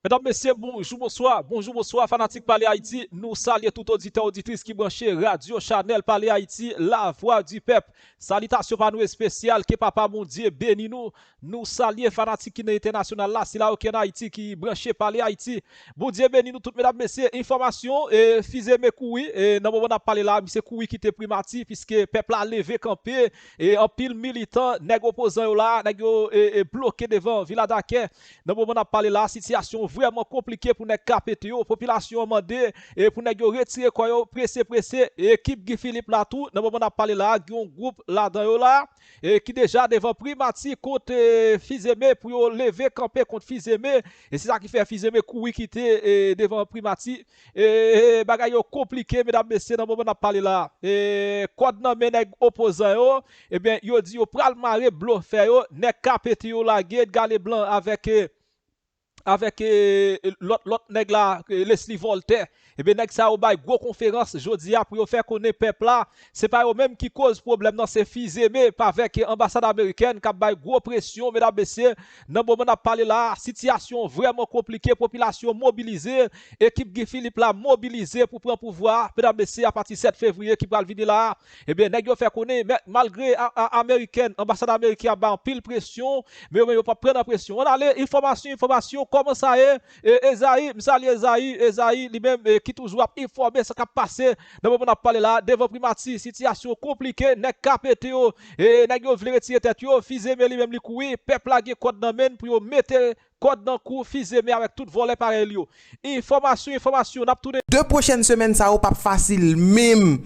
Mesdames, messieurs, bonjour, bonsoir, fanatique Parler Haïti. Nous saluons tout auditeur, auditrice qui branché Radio Chanel Parler Haïti, la voix du peuple. Salutations par nous spéciales, que papa mon Dieu béni nous. Nous saluons fanatique qui n'est international là, c'est là au Haïti qui branché Parler Haïti. Bon Dieu béni nous toutes, mesdames, messieurs. Information, Fizeme Koui, et dans le moment où on a parlé là, c'est Koui qui était primatif, puisque peuple a levé campé, et en pile militant, nèg opposant là, nèg bloqué devant Villa d'Aquin. Dans le moment où on a parlé là, situation vraiment compliqué pour les KPTO, population mandé et pour les retirer quoi pressé équipe Guy Philippe là tout dans moment on a parlé là un groupe là dedans là et qui déjà devant Primati contre Fizeme pour lever camper contre Fizeme et c'est ça qui fait Fizeme courir quitter devant Primati et bagaille compliqué mesdames messieurs dans moment on a parlé là et code nan men nèg opposant yo et bien yo dit yo pral marrer bluffer yo nèg KPTO la guerre galé blanc avec l'autre nèg là Leslie Voltaire et bien nèg ça au bail gros conférence jodi a pour faire connaître peuple là c'est pas eux même qui cause problème dans ces Fizeme pas avec ambassade américaine qui bail gros pression mesdames messieurs dans moment on a parlé là situation vraiment compliquée population mobilisée équipe Guy Philippe là mobilisée pour prendre pouvoir mesdames messieurs à partir 7 février qui va venir là et bien nèg yo fait connaître malgré américaine ambassade américaine a en pile pression mais yo pas prendre pression on allait information comment ça est Esaïe lui-même qui toujours a informé ce qui a passé dans le moment on a parlé là devant Primati situation compliquée nèg KPTO et nèg yo vle retirer tête yo Fizeme lui-même li courir peuple la gen code nan men pour yo mettre code dans cou Fizeme avec tout volet pareil yo information n'a tout 2 prochaines semaines ça ou pas facile même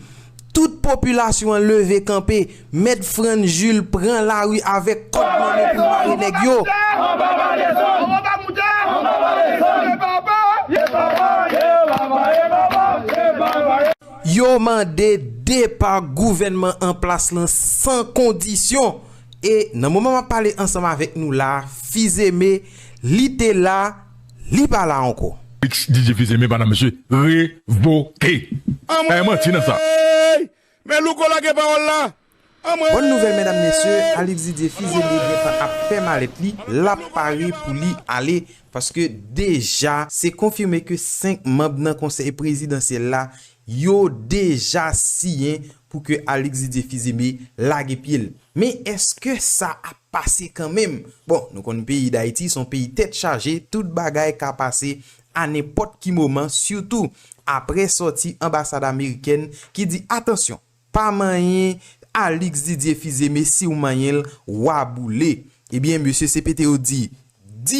toute population levé campé mettre Fran Jules prend la rue avec code nan men pour marrer nèg yo yo mandé départ gouvernement en place là sans condition et dans moment m'a parler ensemble avec nous là Fizeme li té là li pas là encore DJ Fizeme madame monsieur révoqué menti dans ça mais louko la ke parole là bonne nouvelle mesdames messieurs Alex Didier Fizeme a fait malet li la pari pour li aller parce que déjà c'est confirmé que 5 membres dans conseil présidentiel là yo déjà signé pour que Alex Didier Fizeme lague pied. Mais est-ce que ça a passé quand même? Bon, nous connaissons le pays d'Haïti, son pays tête chargée, toute bagaille qui a passé à n'importe qui moment, surtout après sortie ambassade américaine qui dit attention, pas moyen Alex Didier Fizeme si ou moyen waboulé. Eh bien, monsieur CPTO dit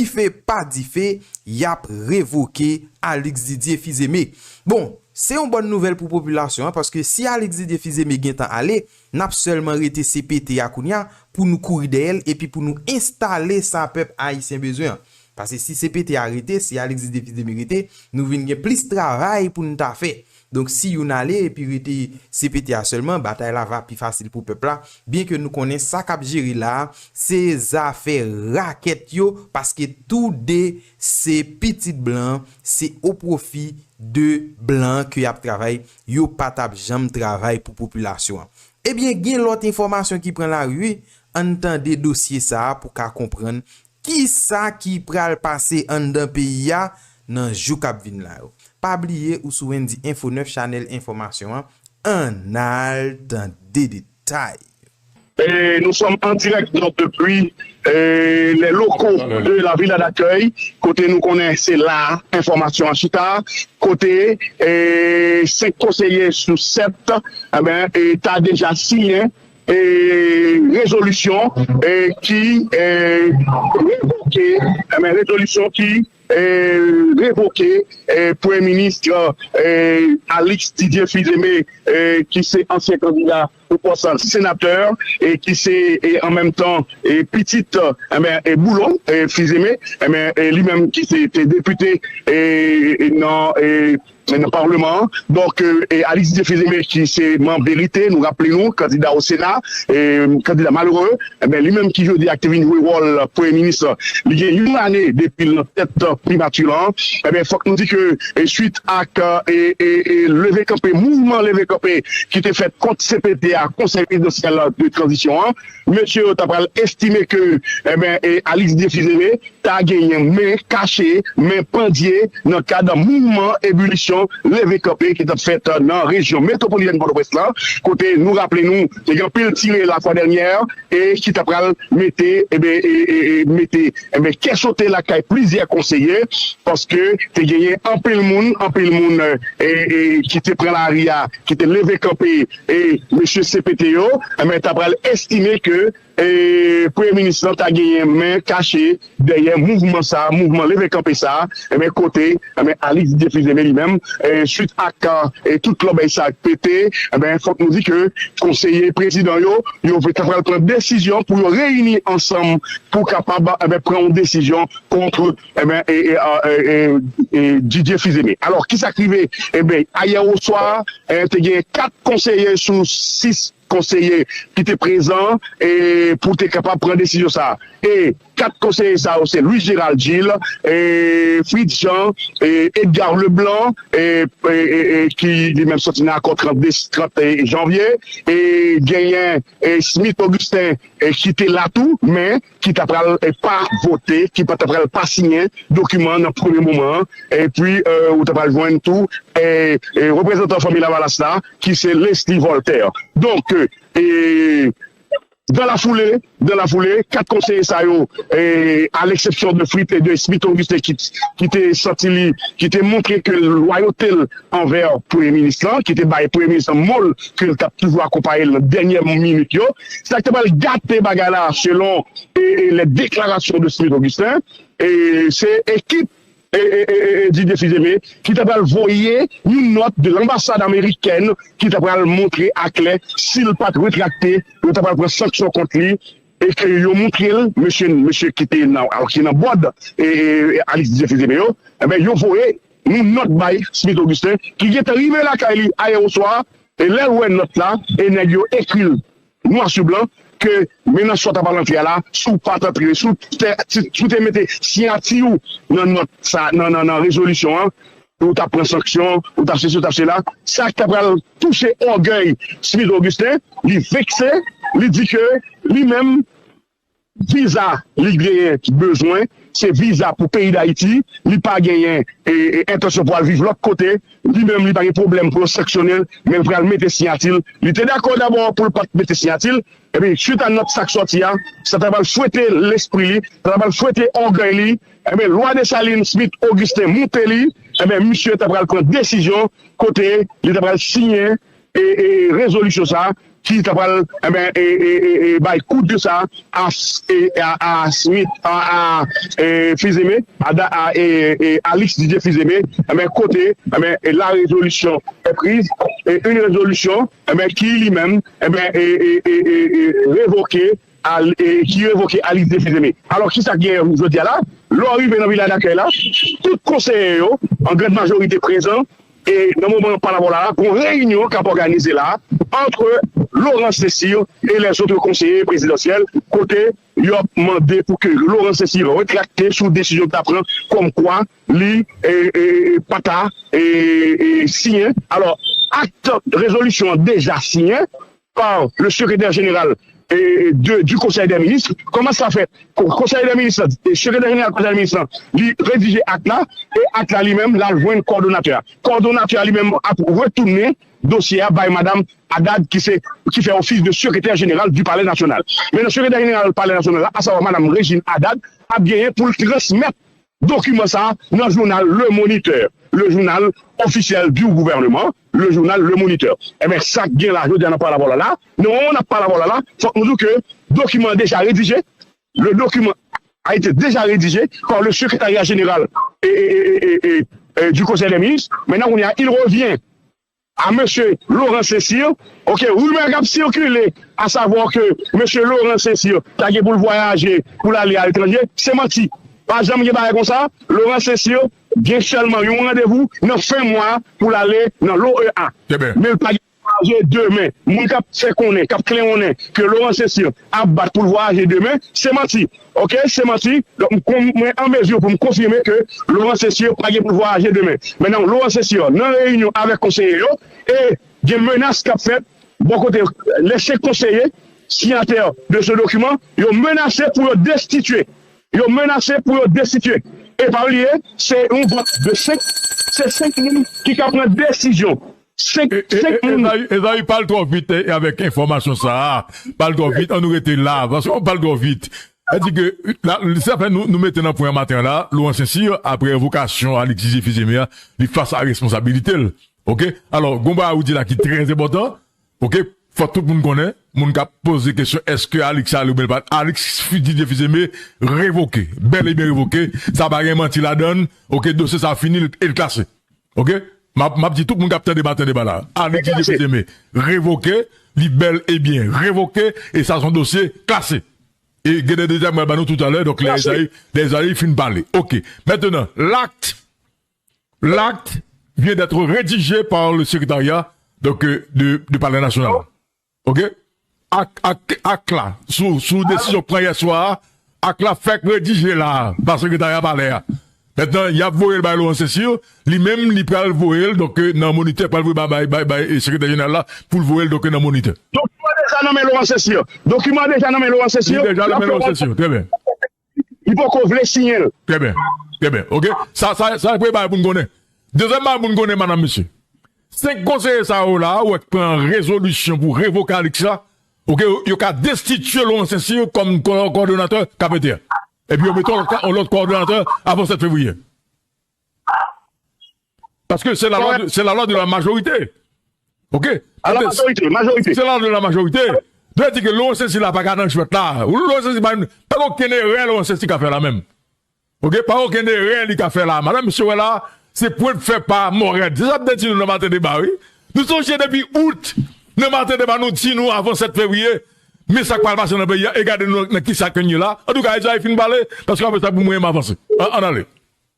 fait pas dit fait, y a révoqué Alex Didier Fizeme. Bon, c'est une bonne nouvelle pour la population hein, parce que si Alex Didier Fizeme gen tan aller, n'a seulement rete CPT à Kounia pour nous courir d'elle et puis pour nous installer sa peuple haïtien besoin. Parce que si CPT arrêté, si Alex Didier Fizeme arrêté, nous venons plus travail pour nous ta fait. Donc si on allait et puis rete CPT à seulement bataille là va plus facile pour peuple là, bien que nous connaissons ça cap gérer là, ces affaires raquettes yo parce que tout de ces petits blancs, c'est au profit de blancs qui a travail, yo pas tap jambe travail pour population. Eh bien, gen l'autre information qui prend la rue, entendez dossier ça pour qu'à comprendre qui ça qui pral passer en dans pays a nan jou k'ap vinn la yo. Pas oublier ou sou Wendi Info 9 Channel information en altant des détails. Et nous sommes en direct donc depuis les locaux de la ville d'accueil. Côté nous connaissons là, information en Chita. Côté 5 conseillers sur 7, tu as déjà signé résolution qui révoqué Premier ministre Alex Didier Fizeme qui c'est ancien candidat au poste sénateur et qui c'est en même temps petite boulon Fizeme lui-même qui c'était député dans le Parlement. Donc, Alex Didier Fizeme, qui c'est membre vérité, nous rappelons, candidat au Sénat, candidat malheureux, lui-même qui joue des activités jouer rôle Premier ministre, il y a une année depuis la tête primature, il faut que nous disions que suite à lever campé, mouvement lever campé, qui était fait contre CPTA, à conseil présidentiel de transition, monsieur t'a estimé que Alix Defizeme t'a gagné main cachée, main pendier dans le cadre d'un mouvement ébullition levé campé qui est fait dans la région métropolitaine de Port-au-Prince là. Côté nous rappelez-nous, il y a un pile tiré la fois dernière et qui t'a mettez qu'est sauté la caille plusieurs conseillers parce que t'es gagné un pile monde qui te prend la RIA, qui te levé campé et monsieur CPTO, mais t'as estimé que Premier ministre a gagné main cachée derrière mouvement levé campé ça, mais côté Alix Defizeme lui-même suite à tout club ça pété, faut que nous dit que conseiller président yo veut prendre décision pour réunir ensemble pour capable prendre une décision contre Didier Fils-Aimé. Alors qui s'activait hier au soir, tu gagné 4 conseillers sur 6 conseillers qui étaient présents et pour être capable de prendre décision ça. Et 4 conseillers ça, c'est Louis Gérald Gilles, Fritz Jean, Edgar Leblanc, qui lui-même sorti dans l'accord 30 janvier, et Gagné Smith Augustin, qui était là tout, mais qui t'a pas voté, qui t'a pas signé document dans le premier moment, et puis, où t'as pas joindre tout, et représentant famille Lavalas là, qui c'est Leslie Voltaire. Donc, dans la foulée, 4 conseillers ça à l'exception de Fritz et de Smith Augustin qui était sorti, qui était montré que le loyauté envers le Premier ministre, qui était le Premier ministre molle, qu'il a toujours accompagné la dernière minute, c'est que tu gâté bagala selon les déclarations de Smith Augustin, et c'est équipe Didier Fils-Aimé qui t'a envoyé une note de l'ambassade américaine qui t'a montré à clair s'il n'a pas rétracté, il t'a pris sanction contre lui et que il a montré monsieur qui était dans board et Alix Didier Fils-Aimé, il a envoyé une note by Smith Augustin qui est arrivé là hier au soir et là où est note là et il a écrit noir sur blanc que maintenant soit à parler là sous pas t'entrer sous te mettez signature dans résolution ou t'as pris sanction ou t'as ceci là ça qui t'a touché orgueil Smith Augustin il vexé il dit que lui-même visa il besoin c'est visa pour le pays d'Haïti, il n'a pas gagné intention pour vivre de l'autre côté, lui-même il n'a pas de problème pour le sectionnel, mais il va le mettre signature. Il était d'accord d'abord pour ne pas mettre signature, et puis suite à notre sac sorti, ça va souhaiter l'esprit, ça va souhaiter orgueil, et bien loi de Saline Smith Augustin Monteli, et bien monsieur va prendre décision, côté, il va signer et résolution ça, qui t'a parlé, coup de ça à Smith, à Fils-Aimé, à Alix Didier Fils-Aimé, côté, la résolution est prise, et une résolution, qui lui-même, révoqué, qui révoquait Alix Didier Fils-Aimé. Alors, qui ça qui est aujourd'hui là? L'arrivée dans le village d'accueil là, tout conseiller, en grande majorité présent, et dans le moment par là, une réunion qui a organisée là, entre Laurent Cécile et les autres conseillers présidentiels, côté, il a demandé pour que Laurent Cécile rétracte sous décision d'apprendre comme quoi, lui, Pata, et signé. Alors, acte de résolution déjà signé par le secrétaire général du Conseil des ministres. Comment ça fait? Le Conseil des ministres, le secrétaire général du Conseil des ministres, il rédige acte là, et acte là lui-même, là, il voit un coordonnateur. Coordonnateur lui-même a retourné dossier by Madame Haddad qui fait office de secrétaire général du Palais national. Mais le secrétaire général du Palais national, à savoir Madame Régine Haddad, a bien pour transmettre document ça dans le journal Le Moniteur, le journal officiel du gouvernement, le journal Le Moniteur. Eh bien, ça vient là, je dis, on n'a pas la voilà là. Non, on n'a pas la voilà là. Il faut nous dire que le document est déjà rédigé. Le document a été déjà rédigé par le secrétariat général du Conseil des ministres. Maintenant, il revient à M. Laurent Cécile, ok, rumeur a circulé, à savoir que M. Laurent Cécile, t'as pour le voyager, pour aller à l'étranger, c'est menti. Pas jamais il comme ça, Laurent Cécile, bien seulement un rendez-vous dans fin mois pour aller dans l'OEA. Mais pas voyager demain. Mon cap fait qu'on est, cap clé on est, que Laurent Cécile a battu pour le voyager demain, c'est menti. Ok, c'est menti. Donc, en mesure pour me confirmer que Laurent Cécile pas pour le voyager demain. Maintenant, Laurent Cécile, dans la réunion avec conseiller, et il y a une menace qu'a fait bon côté, les 5 conseillers signataires de ce document, ils ont menacé pour le destituer. Ils ont menacé pour le destituer. Et par lié, c'est un vote de 5, c'est 5 lignes qui prennent décision. 5 lignes. Et ça, il parle trop vite avec information ça. Parle trop vite, on nous était là, parce qu'on parle trop vite. Elle dit que, là, ça fait nous mettons dans point matin là, Laurent Saint-Cyr, après évocation à Alexis Fizemé, il face à responsabilité. Ok? Alors, Gomba a dit là qui est très important. Ok? Faut tout le monde connaît. Moun ka pose la question, est-ce que Alex a le pas? Alex Fizemé révoqué. Bel et bien révoqué. Ça va rien mentir la donne. Ok? Dossier ça a fini et le classé. Ok? M'a dit tout le monde capte débat là. Alex Fizemé révoqué. Bel et bien révoqué. Et ça son dossier classé. Et Guédé déjà m'a nous tout à l'heure, donc les aïe finissent parler. Ok. Maintenant, l'acte vient d'être rédigé par le secrétariat, donc, du Palais National. Ok? Acte là, sous décision prise hier soir, acte là fait rédiger là, par le secrétariat Palais. Maintenant, il y a voyé le Laurent Saint-Cyr, lui-même, il peut le voyer, donc, dans le moniteur, pas le le secrétaire général là, pour le voyer, donc, dans le moniteur. Déjà nommé Laurent Saint-Cyr. Document déjà nommé Laurent Saint-Cyr. Déjà nommé Laurent Saint-Cyr, très bien. Il faut qu'on voulait signer. Très bien, ok? Ça, prépare pour nous connaître. Deuxièmement, pour nous connaître, madame, monsieur. 5 conseillers, ça, là, ou prend résolution pour révoquer Alexa, ok? Il y a destituer Laurent Saint-Cyr comme coordonnateur capitaine. Et puis, on met l'autre coordonnateur avant 7 février. Parce que c'est la loi de la majorité. Ok? À la majorité. C'est la loi de la majorité. Doit dire que Laurent Saint-Cyr n'a pas gardé le chouette là. Ou Laurent Saint-Cyr, pas aucun erreur Laurent Saint-Cyr qui a fait la même. Ok? Pas aucun erreur qui a fait là. Madame, monsieur, là, c'est point de fait par Morel. C'est ça peut-être nous, le matin débat, oui. Nous sommes depuis août. Le matin débat, nous disons nous avant 7 février. Mais ça parle pas dans le pays. Et regardez nous, qui ça que là. En tout cas, ils ont fini de parler. Parce qu'on peut ça pour moi m'avancer. En allez.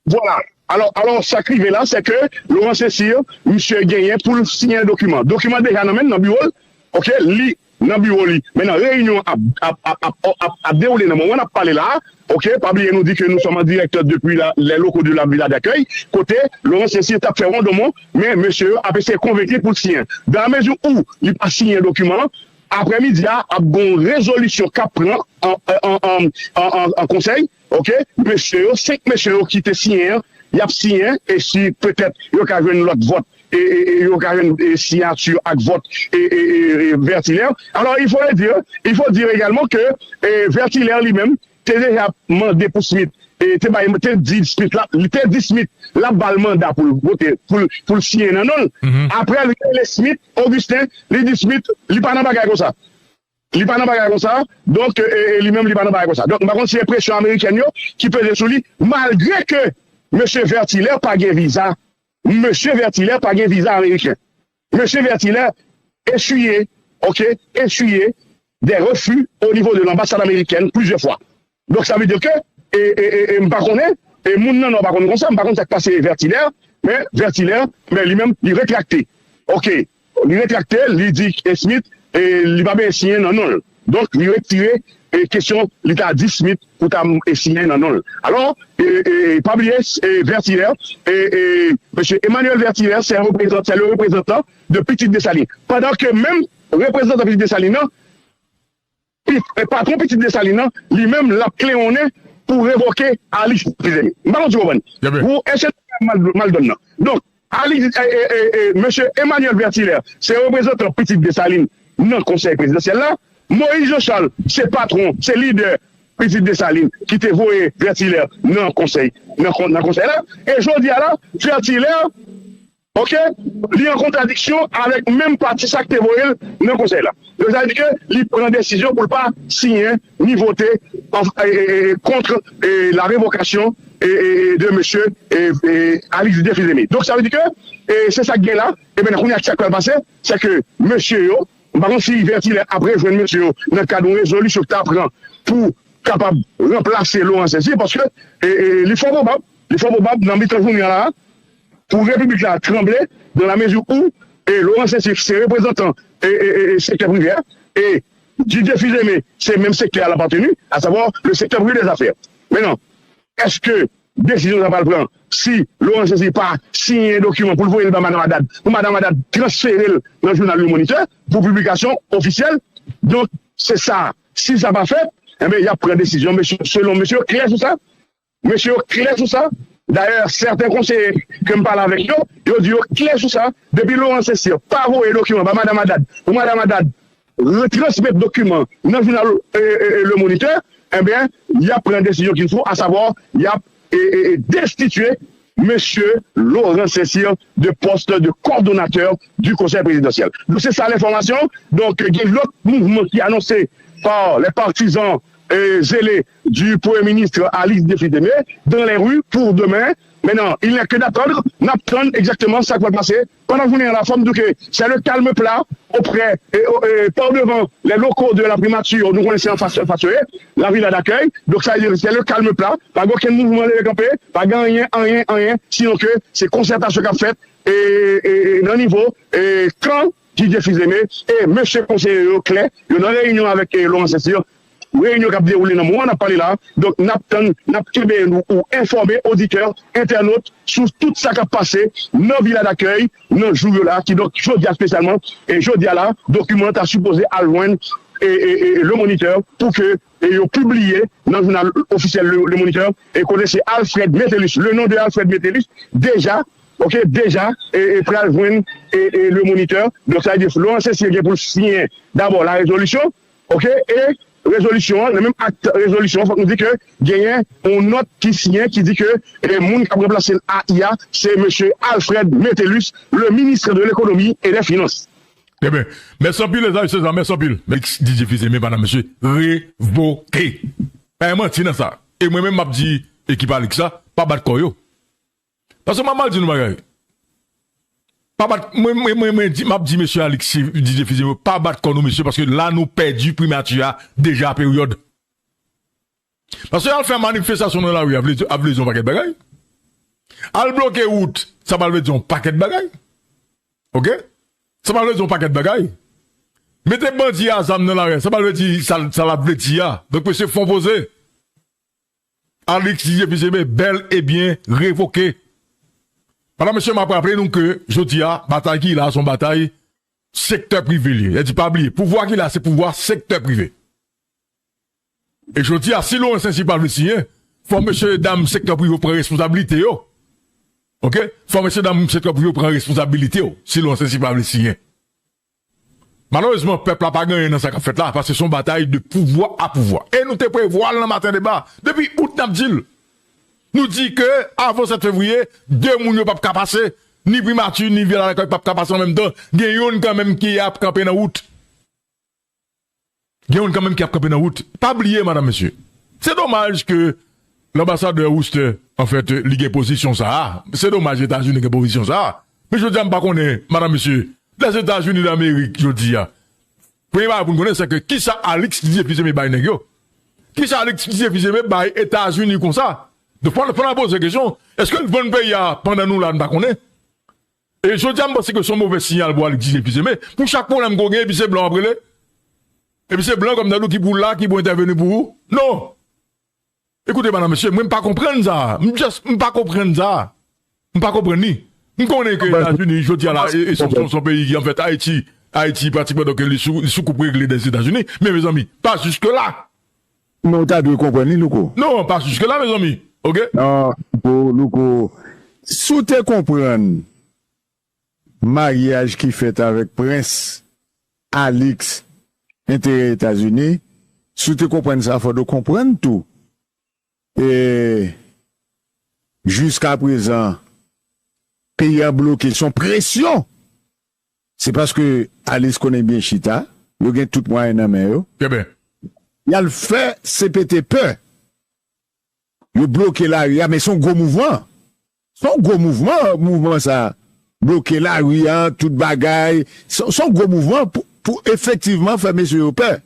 Voilà. Alors, ça qui là, c'est que Laurent Saint-Cyr, monsieur Gagné, pour signer un document. Document déjà nommé dans le bureau. Ok? Li, dans le bureau, li. Maintenant, réunion a déroulé dans le moment où on a parlé là. Ok? Pabli nous dit que nous sommes en directeur depuis les locaux de la villa d'accueil. Côté, Laurent Saint-Cyr a fait rondement, mais monsieur a été convaincu pour le signer. Dans la mesure où il n'a pas signé un document, après-midi, il y a une résolution qu'a pris en conseil. Ok? Monsieur, 5 messieurs qui étaient signés, il y a signé, et si peut-être il y a l'autre vote, et il y a une signature avec vote et Vertilaire. Alors, il faut dire également que Vertilaire lui-même, t'es déjà demandé pour Smith, et t'es dit Smith là, bas le mandat pour voter, pour le signer, non. Après, le Smith, Augustin, il dit Smith, il pas dans bagage comme ça. Il pas dans bagage comme ça, donc, lui-même, il pas dans bagage comme ça. Donc, par contre, c'est pression américaine qui peut sur lui, malgré que M. Vertilaire pas de visa. M. Vertilaire pas de visa américain. M. Vertilaire essuyé des refus au niveau de l'ambassade américaine plusieurs fois. Donc ça veut dire que, et par contre, et moun nan pas comme ça, par contre, ça passe Vertilaire, mais lui-même, il rétracté. Ok, il rétracté, il dit Smith, et il va bien signer, non. Donc, il retiré, et question, il a dit Smith pour signer, non. Alors, pas oublier, Vertilaire, et M. Emmanuel Vertilaire, c'est le représentant de Petite Dessalines. Pendant que même représentant de Petite Dessalines, le patron Petite Dessalines, lui-même l'a cléonné pour révoquer Alix Fizemé. Vous êtes mal donné. Donc, M. Emmanuel Vertilaire, c'est représentant Petite Dessalines dans le conseil présidentiel là. Moïse Jean-Charles, c'est patron, c'est leader Petite Dessalines qui te voyé Vertilaire dans le conseil là. Et je dis là, Vertilaire, ok, il est en contradiction avec même parti ça que te voyé dans le conseil là. Ça veut dire qu'il prend une décision pour ne pas signer ni voter contre la révocation de monsieur Alix Fizemé. Donc ça veut dire que c'est ça qui est là. Et bien, on a ce qui va passer, c'est que monsieur, par contre, si Vertilaire après jouer monsieur dans le cadre de résolution que tu apprends pour capable de remplacer Laurent Saint-Cyr, parce que il faut probable dans le journée là, pour République là trembler dans la mesure où Laurent Saint-Cyr, c'est représentant et secteur privé, et Didier Fizemé, c'est le même secteur à l'appartenu, à savoir le secteur privé des affaires. Maintenant, est-ce que décision ça va le prendre. Si Laurent Cécile pas signé un document pour le voir Madame Haddad, pour Madame Haddad transférer dans le journal Le Moniteur pour publication officielle. Donc, c'est ça. Si ça va fait, eh bien, il y a pris décision, monsieur, selon monsieur, clair sur ça. Monsieur, clair sur ça. D'ailleurs, certains conseillers que je parle avec eux, ils disent clair sur ça. Depuis Laurent Cécile, pas les documents, par Madame Haddad, pour Madame Haddad, retransmettre document dans le journal Le Moniteur, eh bien, il y a pris une décision qu'il faut, à savoir, il y a destitué monsieur Laurent Cécile de poste de coordonnateur du conseil présidentiel. Donc, c'est ça l'information. Donc, il y a l'autre mouvement qui est annoncé par les partisans zélés du Premier ministre Alix Défidémé dans les rues pour demain. Maintenant, il n'y a que d'attendre, exactement ça qui va passer. Pendant que vous êtes à la forme que c'est le calme plat auprès et par devant les locaux de la primature, nous connaissons en face la ville d'accueil. Donc ça veut dire c'est le calme plat, pas aucun mouvement de camper, pas rien, sinon que c'est concertation qu'a fait et dans le niveau quand Didier Fils-Aimé et monsieur conseiller Clé, il y a une réunion avec Laurent Cécile. Réunion qui a déroulé dans le moment, on a parlé là. Donc, nous avons informé auditeurs, internautes, sur tout ça qui a passé dans la ville d'accueil, dans le jour là, qui donc, je dis spécialement, et je dis là, document a supposé à joindre et le moniteur pour que ils ont publié dans le journal officiel le moniteur et connaissez Alfred Metellus, le nom de Alfred Metellus, déjà, et prêt à joindre et le moniteur. Donc, ça veut dire, Laurent Cécile pour signer d'abord la résolution, ok, et résolution, le même acte résolution, il faut nous dire que il y a une note qui signe qui dit que le monde qui a remplacé l'AIA, c'est M. Alfred Metellus, le ministre de l'économie et des finances. Eh bien, merci pile les amis, c'est ça, merci pile. Mais DJ Fils-Aimé, madame, monsieur, révoqué. Pas menti dans ça. Et moi-même, m'a dit, équipe avec ça, pas battre koyo. Parce que maman dit nous bagaille. Pas battre, moi, m'a dit, monsieur Alexis, DJ Fils-Aimé, pas battre koyo, monsieur, parce que là, nous perdu primature, déjà à période. Parce que là, on fait manifestation dans la rue, avec les paquet de bagaille. Al bloquer route, ça va lever un paquet de bagaille. Ok? Ça va lever un paquet de bagaille. Mettez bandit à zam dans la rue, ça va lever ça la blétia. Donc, monsieur, font poser. Alexis Fils-Aimé, bel et bien révoqué. Madame, monsieur m'a rappelé nous que, je dis, bataille qui a son bataille, secteur privé. Il dit pas oublier. Pouvoir qu'il a, c'est pouvoir secteur privé. Et je dis, si l'on est sensible à le signer, faut monsieur, dame, secteur privé prendre responsabilité, yo. Ok? Faut monsieur, dame, secteur privé prendre responsabilité, yo. Si l'on est sensible à le signer. Malheureusement, le peuple n'a pas gagné dans cette fête là, parce que c'est son bataille de pouvoir à pouvoir. Et nous te prévoyons le matin débat. Depuis août, nous dit que, avant 7 février, deux mouns n'ont pas passer, ni primature, ni ville à l'école, pas passer en même temps. Gayon quand même qui a campé dans route. Gayon quand même qui a campé dans route. Pas oublier, madame, monsieur. C'est dommage que l'ambassadeur Ouster, en fait, ligue position ça. C'est dommage, les États-Unis, ligue position ça. Mais je dis pas qu'on est, madame, monsieur, les États-Unis d'Amérique, je dis, premièrement, vous connaissez, c'est que qui ça, Alex Didier Fils-Aimé bail négio? Qui ça, Alex Didier Fils-Aimé bail États-Unis comme ça? De prendre la poser question, est-ce que le bon pays a, pendant nous là, nous pas connaît? Et je dis, parce que son mauvais signal pour Alex Didier Fils-Aimé, pour chaque problème qu'on gagne, puis c'est blanc après, et puis c'est blanc comme dans l'eau qui boule là, qui vont intervenir pour vous. Non! Écoutez, madame, monsieur, moi, je ne pas comprendre ça. Je ne pas comprendre ça. Je ne pas comprendre ni. Je connais que les États-Unis, je dis à la, et son pays qui, en fait, Haïti, pratiquement, donc, les sous-coupes réglées des États-Unis. Mais, mes amis, pas jusque là. Non, t'as dû comprendre, Louko. Non, pas jusque là, mes amis. Ok? Non, Louko. Sous te comprendre, mariage qui fait avec Prince Alix, intérêt États-Unis, sous te comprendre ça, faut de comprendre tout. Et jusqu'à présent, pays a bloqué son pression. C'est parce que Alice connaît bien Chita, il y a tout moyen dans main. Très bien. Il a le fait CPT peur. Il a bloqué la rue, mais son gros mouvement. Son gros mouvement ça. Bloquer la rue, toute bagaille. Son gros mouvement pour effectivement faire monsieur au peur.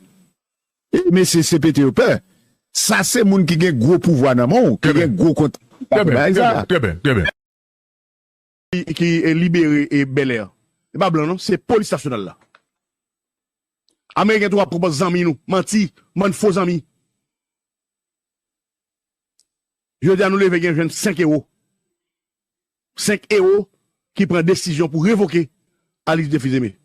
Mais c'est CPT au peur. Ça, c'est moun qui a gros pouvoir dans le monde, qui a gros compte. Très bien. Qui est libéré et Bel Air. C'est pas blanc, non? C'est police nationale là. Américain, tu vas proposer amis, nous. Menti, man faux amis. Je dis à nous lever un 5 héros. 5 héros qui prennent décision pour révoquer Alix de Fils-Aimé.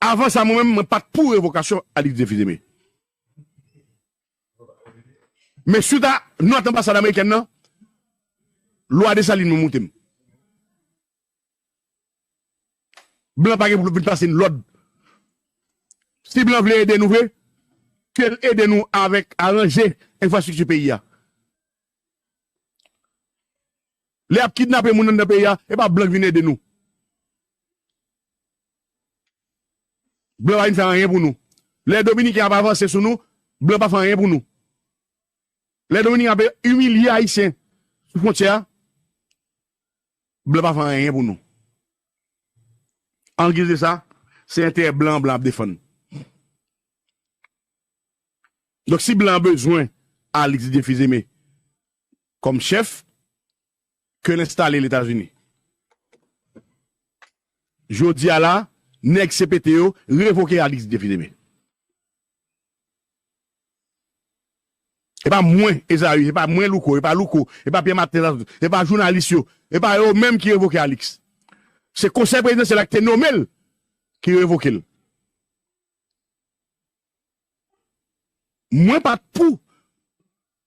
Avant ça, moi-même, je pas pour révocation Alix de Fils-Aimé. Mais suite à notre ambassade américaine, non, loi de Saline me monte. Blanc pas pour passer l'ordre. Si Blanc veut aider nous, qu'elle aide nous avec arranger l'infrastructure pays. Les a kidnappé moun dans le pays, et pas Blanc vient aider nous. Blanc va faire rien pour nous. Les Dominicains pas avancé sur nous, Blanc pas faire rien pour nous. Les Dominicains ont humilié Haïtiens sur frontière, Blanc pas faire rien pour nous. En guise de ça, c'est intérêt blanc à défendre. Donc si Blanc a besoin à Alix de Fils-Aimé comme chef, que l'installer les États-Unis. Je dis à la, nèg CPTO, révoquer Alix de Fils-Aimé. Et pas moins Esaü, et pas moins Louko, et pas Louko, et pas Pierre Martin, et pas journaliste, et pas eux même qui révoquent Alix. C'est conseil présidentiel qui est nommé qui révoque. Moi, pas pour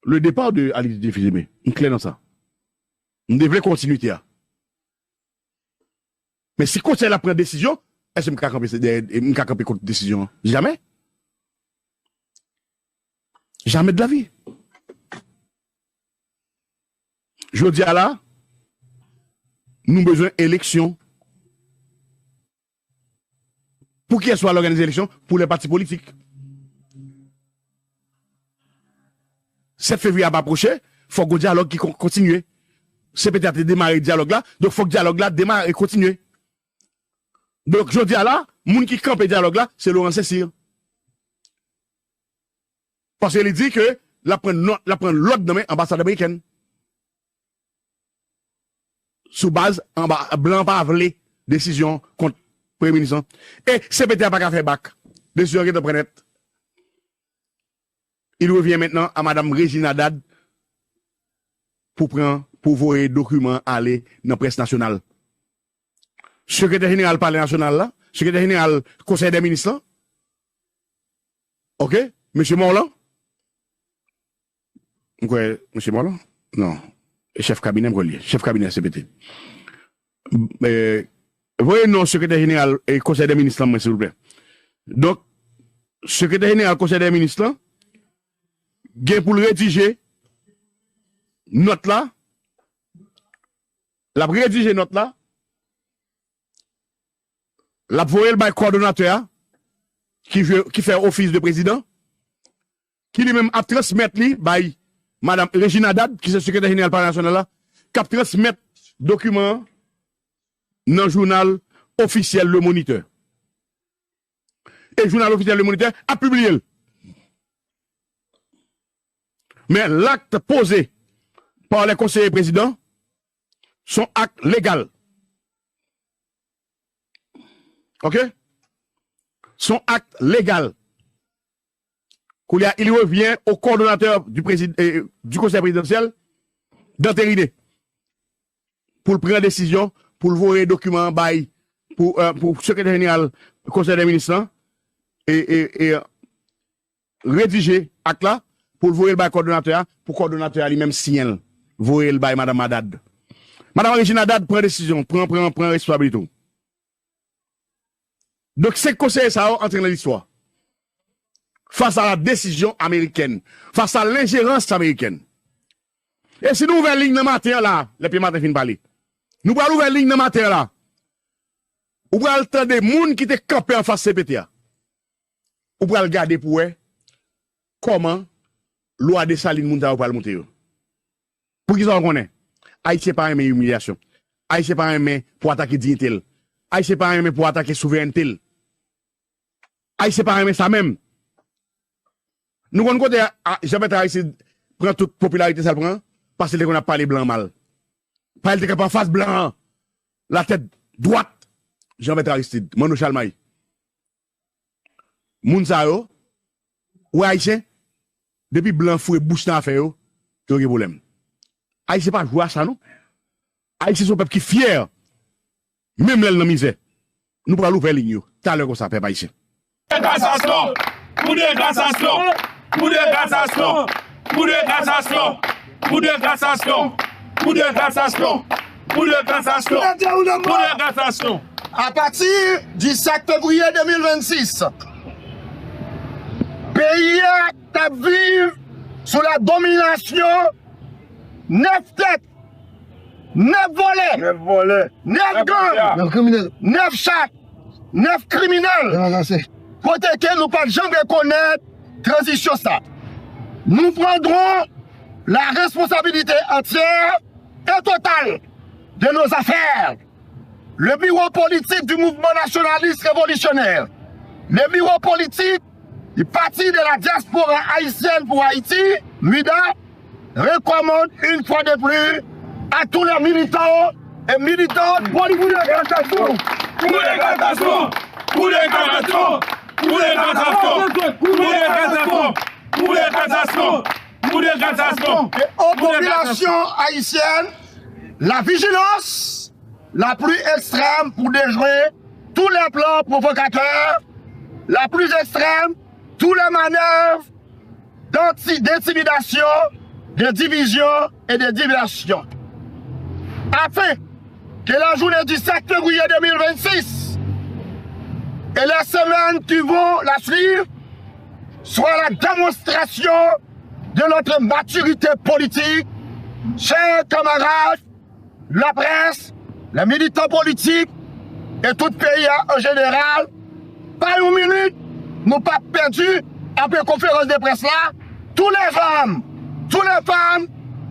le départ de Alix de Fils-Aimé. On clair dans ça. On devrait continuer. Mais si le conseil a pris une décision, est-ce que je peux camper contre décision? Jamais. Jamais de la vie. Je dis à là, nous avons besoin d'élections. Pour qui soit l'organiser l'élection? Pour les partis politiques. 7 février a pas approché, il faut que le dialogue qui continue. C'est peut-être démarrer le dialogue là, donc il faut que le dialogue là démarre et continue. Donc je dis à là, moun qui campe le dialogue là, c'est Laurent Saint-Cyr. Parce qu'il dit que la prendre l'autre demain ambassade américaine. Sous base, blanc pas avlé décision contre le Premier ministre. Et CPT n'a pas qu'à faire bac. Décision qui est de net. Il revient maintenant à Madame Régina Haddad pour voir documents aller dans la presse nationale. Secrétaire général Palais national là, secrétaire général Conseil des ministres là. OK? Monsieur Morlan? Quoi, monsieur Morlan? Non. Chef cabinet, chef cabinet CPT. Voyez non, secrétaire général et Conseil des ministres, s'il vous plaît. Donc, secrétaire général Conseil des ministres, gain pour rédiger note là, la rédiger note là, la voyer le coordonnateur qui fait office de président, qui lui-même a transmettre lui, by Madame Régina Haddad, qui est secrétaire général par national là, qui a transmettre document dans le journal officiel Le Moniteur. Et le journal officiel Le Moniteur a publié. Mais l'acte posé par les conseillers présidents sont actes légaux. OK? Sont actes légaux. Il revient au coordonnateur du conseil présidentiel d'entériner pour prendre décision, pour voir les documents pour le secrétaire général du conseil des ministres et rédiger acte là pour voir le coordonnateur, pour le coordonnateur lui-même signer, voir le Madame Haddad. Madame Régina Haddad prend décision, prend responsabilité. Donc, ces conseils, ça entre dans l'histoire. Face à la décision américaine, face à l'ingérence américaine. Et si nous ouvrons ligne de matin là, les pays matin fin parler. Nous allons ouvrir ligne de matin là. Ou allons entendre des gens qui te campé en face CPTA. Ou allons regarder pour eux comment loi de Saline Mounta va monter. Pour qu'ils en connaissent. Haïtien pas aimer humiliation. Haïtien pas aimer pour attaquer dignité. Haïtien pas aimer pour attaquer souveraineté. Haïtien pas aimer ça même. Nous, on côté, jamais ici, prend toute popularité, ça le prend, parce qu'on a parlé blanc mal. Pas elle en face blanc, la tête droite, Jean-Bertrand Aristide, Mano Chalmaï. Moun sa yo, ou haïtien, depuis blanc fouet bouche dans affaire yo, il y a un problème. Haïti c'est pas jouer à ça non. Haïti c'est un peuple qui est fier. Même là dans misère. Nous pourrons l'ouvrir ligne yo. Tout à l'heure comme ça peuple haïtien. Cassation. Coup de cassation. Coup de cassation. Coup de cassation. Coup de cassation. Coup de cassation. Coup de cassation. Coup de cassation. À partir du 7 février 2026, pays a vivre sous la domination 9 têtes, 9 volets, 9 gangs, 9 chats, 9 criminels. Côté que nous ne pouvons jamais reconnaître transition ça. Nous prendrons la responsabilité entière et totale de nos affaires. Le bureau politique du mouvement nationaliste révolutionnaire, le bureau politique du parti de la diaspora haïtienne pour Haïti, MUDA, recommande une fois de plus à tous les militants et militantes pour les coups de cassation. Coup de cassation. Coup de cassation. Coup de cassation. Coup de cassation. Coup de cassation. Coup de cassation. Et aux populations haïtiennes, la vigilance la plus extrême pour déjouer tous les plans provocateurs, la plus extrême, tous les manœuvres d'intimidation, de division et de diversion. Afin que la journée du 7 février 2026 et les semaines qui vont la suivre soit la démonstration de notre maturité politique, chers camarades, la presse, les militants politiques et tout pays en général. Pas une minute, nous pas perdu après la conférence de presse là. Toutes les femmes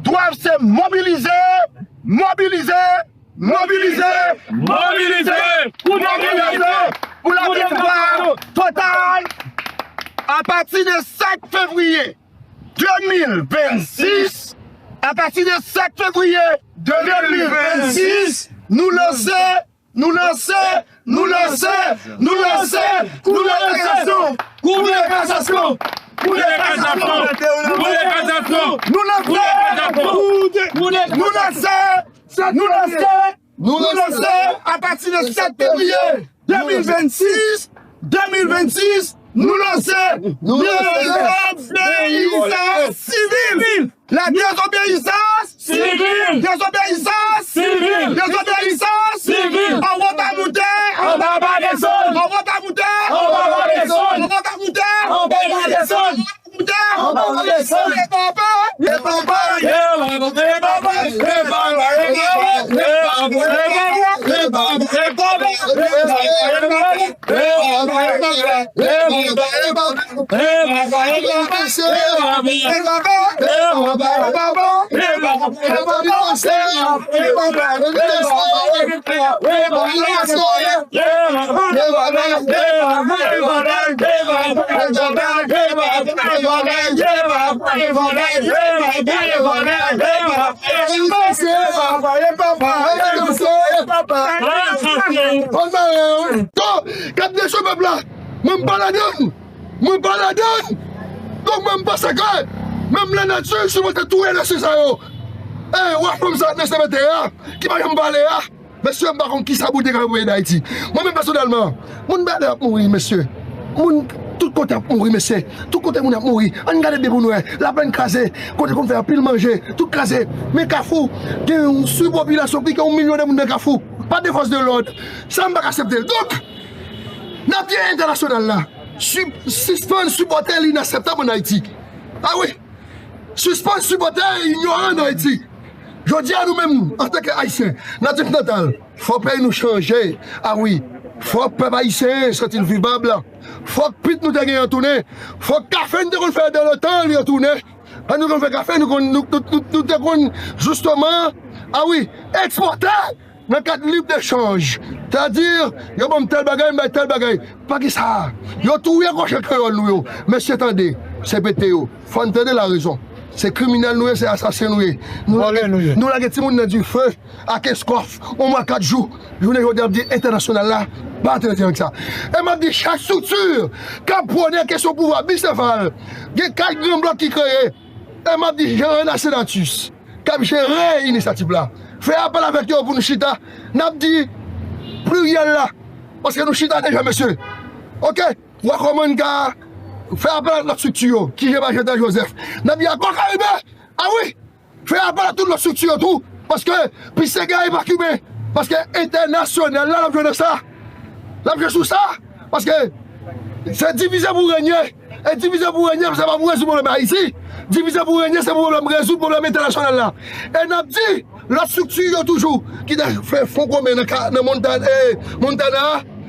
doivent se mobiliser pour la victoire totale à partir du 7 février 2026. À partir du 7 février 2026, nous lançons à partir du 7 février 2026, nous lançons désobéissance civile. La désobéissance civile. On va pas monter. On va pas descendre. On va pas monter. On va pas descendre. On va pas monter. On va pas descendre. On va pas descendre. Les Même la nature, je vais te tuer là, c'est ça. Eh, ouais, comme ça, laissez me terre, qui va y emballer, monsieur, par contre, qui s'aboutit quand vous d'Haïti. Moi-même, personnellement, mon bébé a mouru, monsieur. Mon tout côté a mouru, monsieur. Tout côté, mon a mouru. On regarde des bonheurs, la peine crasée, côté qu'on fait un pile manger, tout crasé. Mais Kafou, il y a une surpopulation qui a 1 million de monde de Kafou. Pas de force de l'ordre. Ça ne va pas accepter. Donc, la pied international là, suspend supporter l'inacceptable en Haïti. Ah oui, suspend supporter ignorant en Haïti. Je dis à nous-mêmes, en tant qu'Haïtiens, natif natal, il faut pas nous changer. Ah oui, il faut que le peuple haïtien soit vivable. Il faut que nous te tourner. Il faut que café nous faire dans le temps, nous tourner. Nous fait café, nous justement, ah oui, exporter. Dans le cadre libre d'échange, c'est-à-dire, il y a tel bagage, pas que ça. Il y a tout, il y a quelque chose, mais c'est attendez, c'est pété, il faut entendre la raison. C'est criminel, c'est assassin, nous avons du feu à Keskoff, au moins 4 jours, journée internationale là, Pas traiter avec ça. Et m'a dit chaque structure, quand prenait question pouvoir bicéphale, il y a 4 grands blocs qui créent. Et m'a dit gérer la sénatus, qui gérer l'initiative là. Fait appel avec eux pour nous chita. N'a dit pluriel là. Parce que nous chita déjà, monsieur. Ok? Ou comment gars, fait appel à notre structure, qui est Major Joseph. N'a dit à quoi Caribé? Ah oui! Fait appel à toute notre structure tout. Parce que, puis ces gars évacués. Parce que international, là, on a ça. Là, je sous ça, parce que c'est divisé pour régner. Et divisé pour régner, ça va vous résoudre le problème Haïti. Divisé pour régner, c'est pour résoudre le problème international là. Et on a dit, la structure toujours, qui fait fond comme dans Montana,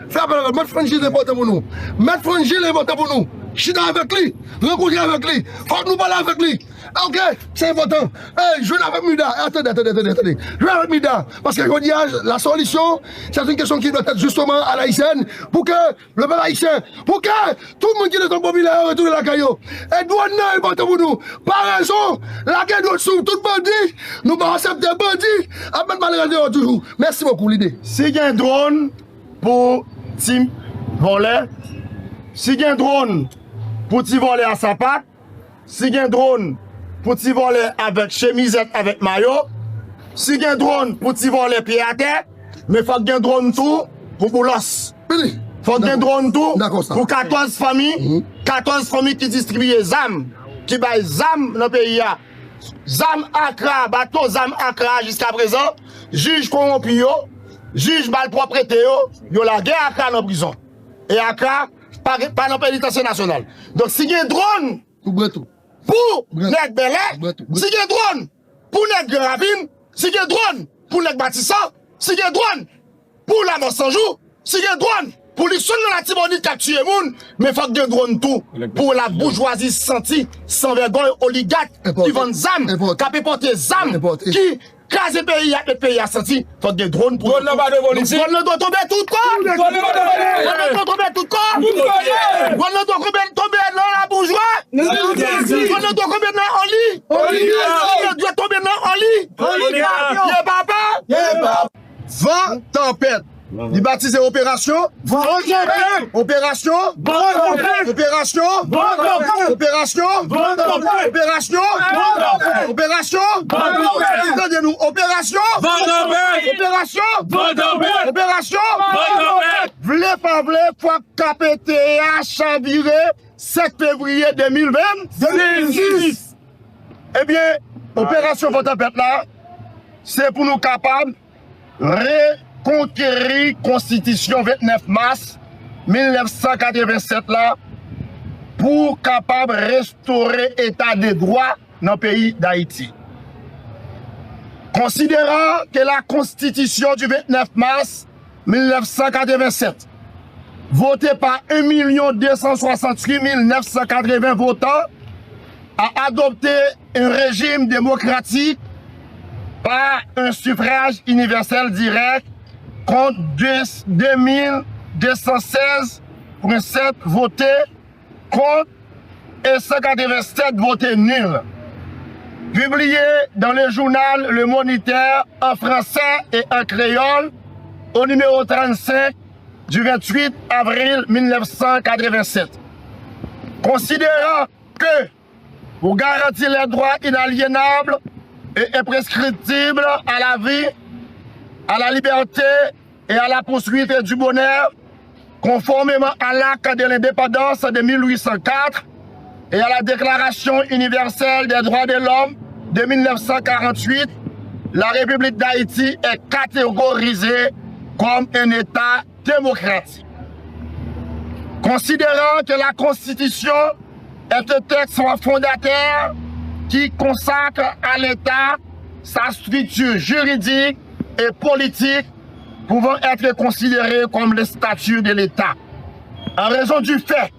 fait appel à Maître Frangil est important pour nous. Maître Frangil est important pour nous. Chita avec lui, rencontrer avec lui, faut nous parler avec lui. Ok, c'est important. Hey, je vais avec Mida. Attendez. Je vais avec Mida. Parce que je dis, la solution, c'est une question qui doit être justement à l'haïtienne, pour que le peuple haïtien, pour que tout le monde qui est dans le populaire retourne la caillou. Et douane est important pour nous. Par raison, la guerre doit sous tout bandit, nous pas accepter bandit, à mettre mal toujours. Merci beaucoup, l'idée. Si il y a un drone pour Tim voler, si il y a un drone pour Tim voler à sa patte, si il y a un drone pour t'y voler avec chemisette, avec maillot, si il y a un drone pour t'y voler pied à terre, mais il faut qu'il y ait un drone tout pour Boulos. Il faut qu'il y ait un drone tout pour 14 familles, 14 familles qui distribuent des armes, qui baillent des armes dans le pays. Zam Accra, bateau Zam Accra jusqu'à présent, juge corrompu, juge mal propriété, yo la guerre Accra dans la prison. Et Accra, pas dans le pénitentiaire national. Donc si il y a un drone, pour Nèg Belé, si il y a un drone pour Nèg Gravine, si il y a un drone pour Nèg Bâtissant, si il y a un drone pour la mort sans jour, si il y a un drone pour les seuls dans la Tibonite qui a tué moun, mais il faut qu'il y ait un drone tout pour la bourgeoisie sentie, sans vergogne, oligarque, qui vendent zam, qui peut porter zam, qui crase le pays a senti, il faut qu'il y ait un drone pour. Drone doit tomber tout corps! Drone doit tomber tout corps! Drone doit tomber dans la bourgeoisie! Drone doit tomber dans un lit! Drone doit tomber dans un lit! Y'a papa! Vent tempête! Il baptise opération. Opération. Opération. Opération. Opération. Opération. Entendez-nous. Opération. Opération. Opération. V'lez pas v'lez, faut KPTA chaviré 7 février 2026. Eh bien, opération Ventempête là, c'est pour nous capables conquérir Constitution 29 mars 1987 là pour capable restaurer état de droit dans le pays d'Haïti. Considérant que la Constitution du 29 mars 1987 votée par 1 268 980 votants a adopté un régime démocratique par un suffrage universel direct contre 2216,7 votés contre et 187 votés nuls. Publié dans le journal Le Moniteur en français et en créole au numéro 35 du 28 avril 1987. Considérant que pour garantir les droits inaliénables et imprescriptibles à la vie, à la liberté et à la poursuite du bonheur, conformément à l'acte de l'indépendance de 1804 et à la Déclaration universelle des droits de l'homme de 1948, la République d'Haïti est catégorisée comme un État démocratique. Considérant que la Constitution est un texte fondateur qui consacre à l'État sa structure juridique et politique pouvant être considérée comme le statut de l'État. En raison du fait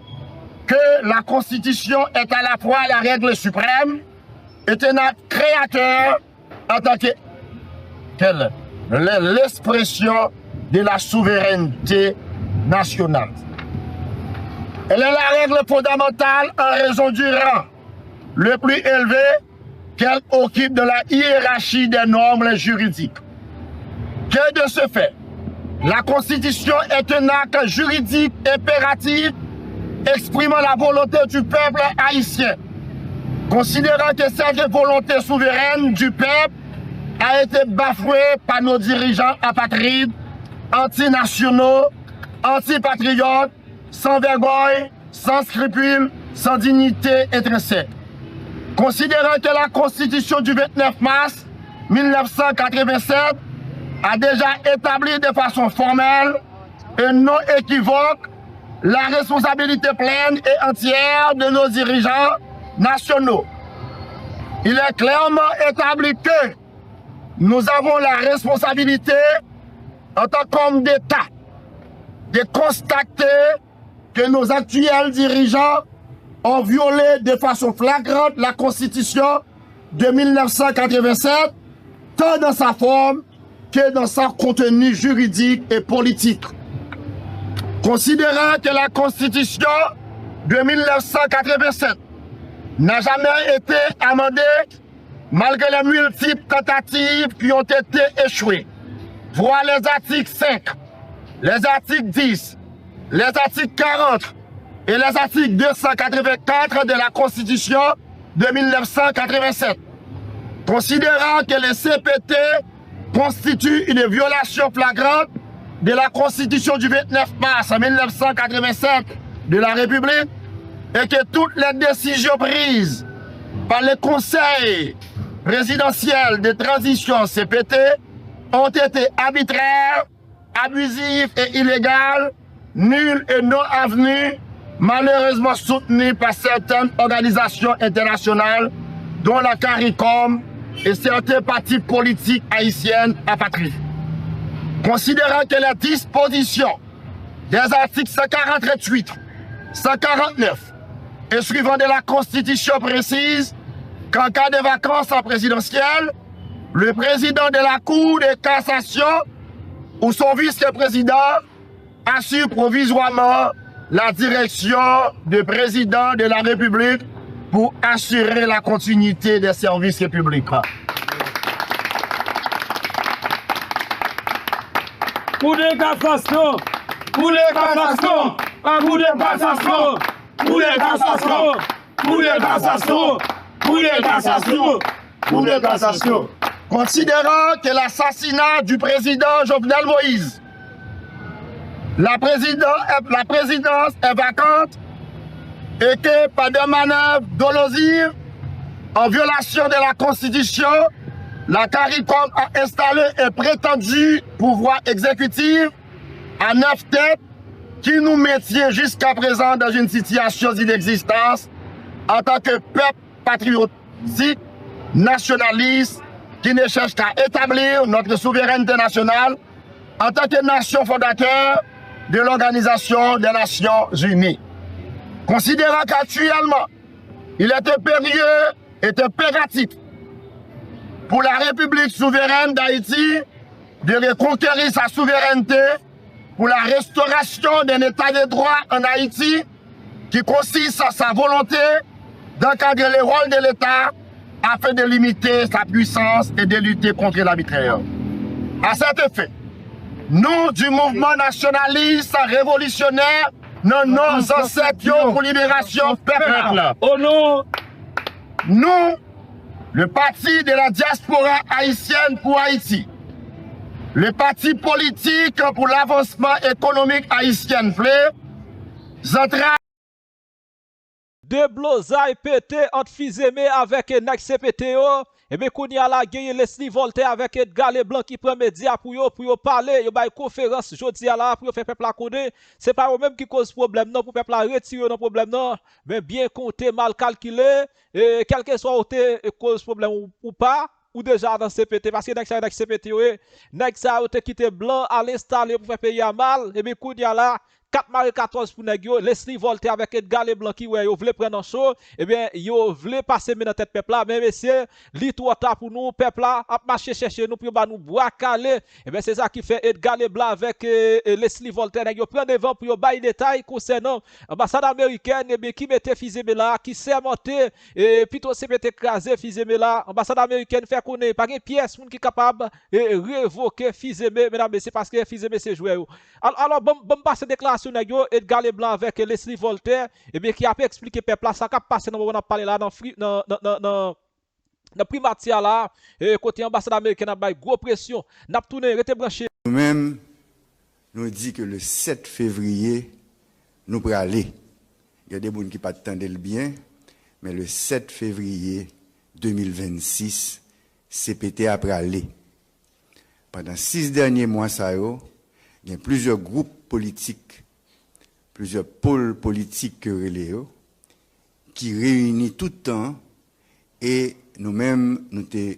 que la Constitution est à la fois la règle suprême et un acte créateur en tant que l'expression de la souveraineté nationale. Elle est la règle fondamentale en raison du rang le plus élevé qu'elle occupe de la hiérarchie des normes juridiques. Que de ce fait, La Constitution est un acte juridique impératif exprimant la volonté du peuple haïtien. Considérant que cette volonté souveraine du peuple a été bafouée par nos dirigeants apatrides, antinationaux, antipatriotes, sans vergogne, sans scrupules, sans dignité intrinsèque. Considérant que la Constitution du 29 mars 1987 a déjà établi de façon formelle et non équivoque la responsabilité pleine et entière de nos dirigeants nationaux. Il est clairement établi que nous avons la responsabilité en tant qu'homme d'État de constater que nos actuels dirigeants ont violé de façon flagrante la Constitution de 1987, tant dans sa forme que dans son contenu juridique et politique. Considérant que la Constitution de 1987 n'a jamais été amendée malgré les multiples tentatives qui ont été échouées, voire les articles 5, les articles 10, les articles 40 et les articles 284 de la Constitution de 1987. Considérant que les CPT constituent une violation flagrante de la Constitution du 29 mars 1987 de la République et que toutes les décisions prises par le Conseil présidentiel de transition CPT ont été arbitraires, abusives et illégales, nulles et non avenues, malheureusement soutenues par certaines organisations internationales, dont la CARICOM et certains partis politiques haïtiennes apatrides. Considérant que les dispositions des articles 148, 149 et suivant de la Constitution précisent qu'en cas de vacances en présidentielle, le président de la Cour de cassation ou son vice-président assure provisoirement la direction de président de la République pour assurer la continuité des services républicains. Cour de cassation, Cour de cassation, Cour de cassation, Cour de cassation, Cour de cassation, Cour de cassation, Cour de cassation. Considérant que l'assassinat du président Jovenel Moïse, la présidence est vacante et que par des manœuvres dolosives, en violation de la Constitution, la CARICOM a installé un prétendu pouvoir exécutif à 9 têtes qui nous maintient jusqu'à présent dans une situation d'inexistence en tant que peuple patriotique, nationaliste, qui ne cherche qu'à établir notre souveraineté nationale en tant que nation fondateur de l'Organisation des Nations Unies. Considérant qu'actuellement, il est impérieux et impératif pour la République souveraine d'Haïti de reconquérir sa souveraineté pour la restauration d'un état de droit en Haïti qui consiste en sa volonté d'encadrer le rôle de l'État afin de limiter sa puissance et de lutter contre l'arbitraire. À cet effet, nous, du mouvement nationaliste révolutionnaire, nos ancêtres pour libération peuple. Au nom, nous, le parti de la diaspora haïtienne pour Haïti, le parti politique pour l'avancement économique haïtien, de blosailles pété entre Fizeme avec Nèg CPTO. Et bien, qu'on y a la guerre, Leslie Voltaire avec Edgar Leblanc qui prend média pour yo parler, yo bay conférence jodi à la pour yo faire peuple la connaître. C'est pas eux même qui cause problème non pour peuple la retirer non problème non, mais bien compté, mal calculé et quel que soit cause problème ou pas. Ou déjà dans CPT, parce que dans CPT, nèg ça a quitté blanc à l'installer pour faire payer à mal, et bien, qu'on y a là, 4 maré 14 pour nèg yo, Leslie Voltaire avec Edgar Leblanc qui ouais, yo vle prendre en chaud, eh bien yo vle passer dans tête peuple là, mais messieurs, li trop tard pour nous peuple là, a marcher chercher nous pour ba nous bois calé. Eh bien c'est ça qui fait Edgar Leblanc avec Leslie Voltaire nèg yo prend devant pour yo bail détail concernant ambassade américaine eh bien qui mettait Fizemela qui s'est monté et plutôt c'est mettait écraser Fizemela, ambassade américaine fait connaître pas une pièce qui capable révoquer Fizemé mesdames messieurs parce que Fizemé c'est joué. Alors bon passer déclaration nèg yo Edgar Leblanc avec Leslie Voltaire et bien qui a expliqué peuple là ça qui passer dans on a parlé là dans primatia là et côté ambassade américaine a bail gros pression n'a tourné rete branché. Nous-mêmes nous dit que le 7 février nous pour aller. Il y a des gens qui pas attendre le bien mais le 7 février 2026 CPT après aller. Pendant 6 derniers mois ça il y a plusieurs groupes politiques, plusieurs pôles politiques qui réunissent tout le temps et nous-mêmes, nous avons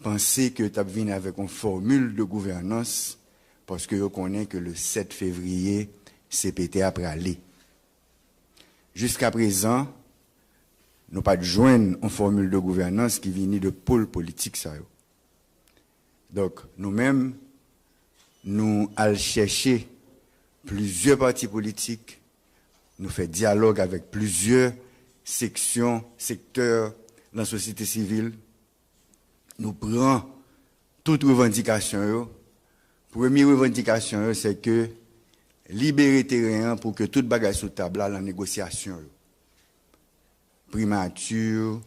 pensé que nous avons avec une formule de gouvernance parce que nous connaissons que le 7 février, CPT après aller. Jusqu'à présent, nous n'avons pas joindre une formule de gouvernance qui vient de pôles politiques. Donc, nous-mêmes, nous allons chercher plusieurs partis politiques, nous faisons dialogue avec plusieurs sections, secteurs dans la société civile, nous prenons toutes revendications. Première revendication, c'est que libérer terrain pour que toute bagage sous table la négociation. Primature,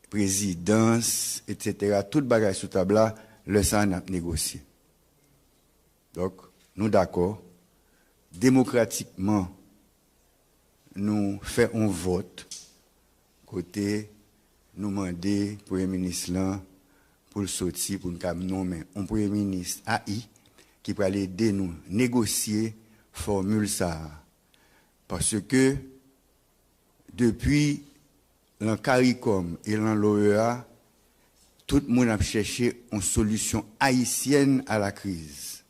présidence, etc. Toute bagage sous table le ça n'a négocié. Donc, nous d'accord, démocratiquement, nous faisons un vote, côté, nous demander Premier ministre là, pour le sortir, pour nous nommer un Premier ministre AI, qui peut aller aider nous négocier formule ça. Parce que, depuis l'an CARICOM et l'an l'OEA, tout le monde a cherché une solution haïtienne à la crise.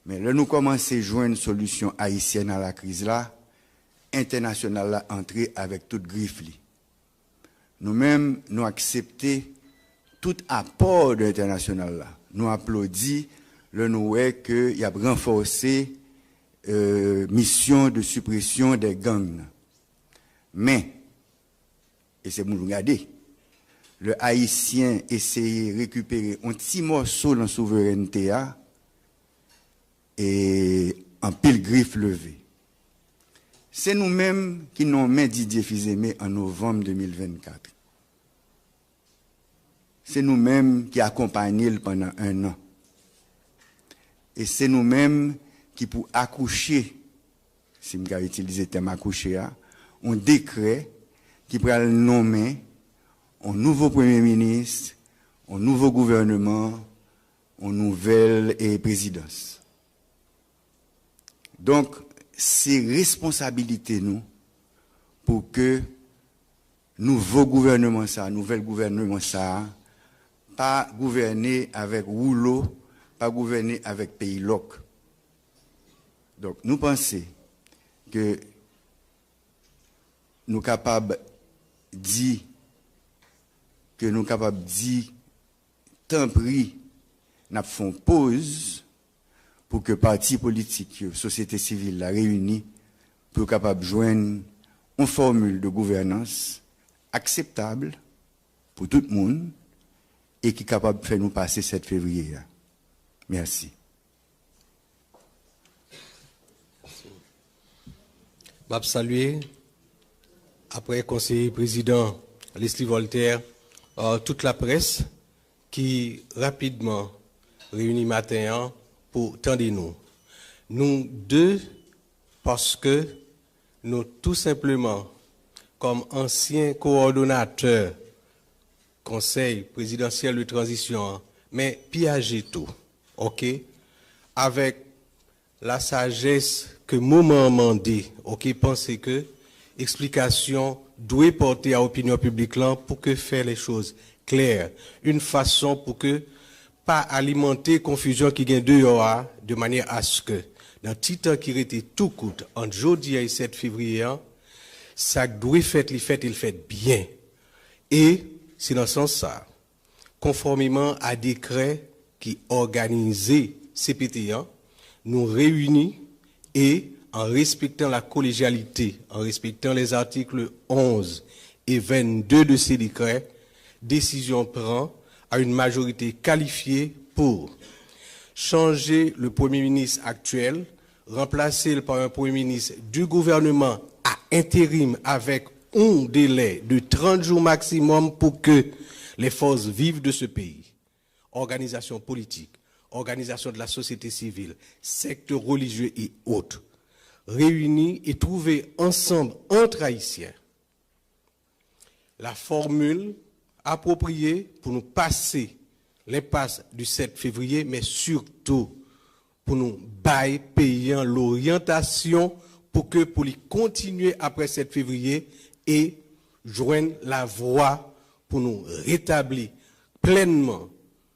Mais là, nous commençons à jouer une solution haïtienne à la crise là, internationale là, entrée avec toute griffe. Nous-mêmes, nous acceptons tout apport de l'international là. Nous applaudissons le noué qu'il y a renforcé mission de suppression des gangs. Mais, et c'est pour nous regarder, le haïtien essaye de récupérer un petit morceau de la souveraineté et en pile griffe levée. C'est nous-mêmes qui nous mis Didier Fizemé en novembre 2024. C'est nous-mêmes qui accompagnons pendant 1 an. Et c'est nous-mêmes qui, pour accoucher, si je vais utiliser le terme accoucher, un décret qui pourra nommer un nouveau Premier ministre, un nouveau gouvernement, une nouvelle présidence. Donc, c'est responsabilité nous pour que nouveau gouvernement pas gouverner avec rouleau, pas gouverner avec pays loc. Donc, nous pensons que nous sommes capables de dire tant pis, nous faisons pause pour que partis politiques, société civile, la réunie, pour capable de joindre une formule de gouvernance acceptable pour tout le monde et qui est capable de faire nous passer 7 février. Merci. Je salue, après conseiller président Leslie Voltaire, toute la presse qui rapidement réunit matin pour tendre nous. Nous deux, parce que nous tout simplement, comme anciens coordonnateurs conseil présidentiel de transition, mais piager tout, ok, avec la sagesse que moment mandé, ok, pensez que explication doit porter à l'opinion publique là pour que faire les choses claires, une façon pour que pas alimenter confusion qui gagne dehors de manière à ce que dans le temps qui était tout court, entre jeudi et 7 février, ça doit faire, il fait bien. Et c'est dans ce sens ça, conformément à décret qui organisait CPT1, nous réunissons et en respectant la collégialité, en respectant les articles 11 et 22 de ces décrets, décision prend à une majorité qualifiée pour changer le Premier ministre actuel, remplacer par un Premier ministre du gouvernement à intérim avec un délai de 30 jours maximum pour que les forces vives de ce pays, organisations politiques, organisations de la société civile, secteurs religieux et autres, réunis et trouver ensemble entre Haïtiens la formule appropriée pour nous passer l'impasse du 7 février, mais surtout pour nous bailler payant l'orientation pour les continuer après 7 février et joindre la voie pour nous rétablir pleinement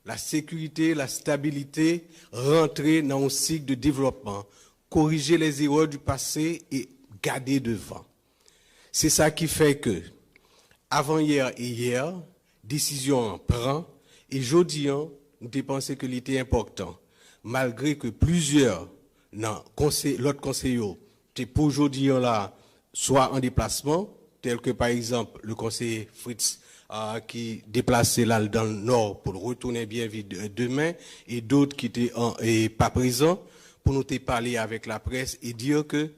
la sécurité, la stabilité, rentrer dans un cycle de développement, corriger les erreurs du passé et garder devant. C'est ça qui fait que, avant-hier et hier, décision prend, et jeudi, nous avons pensé que c'était important, malgré que plusieurs, l'autre conseiller, pour aujourd'hui là, soit en déplacement, tel que par exemple le conseiller Fritz, qui déplaçait là dans le nord pour retourner bien vite demain, et d'autres qui étaient pas présents, pour nous parler avec la presse et dire que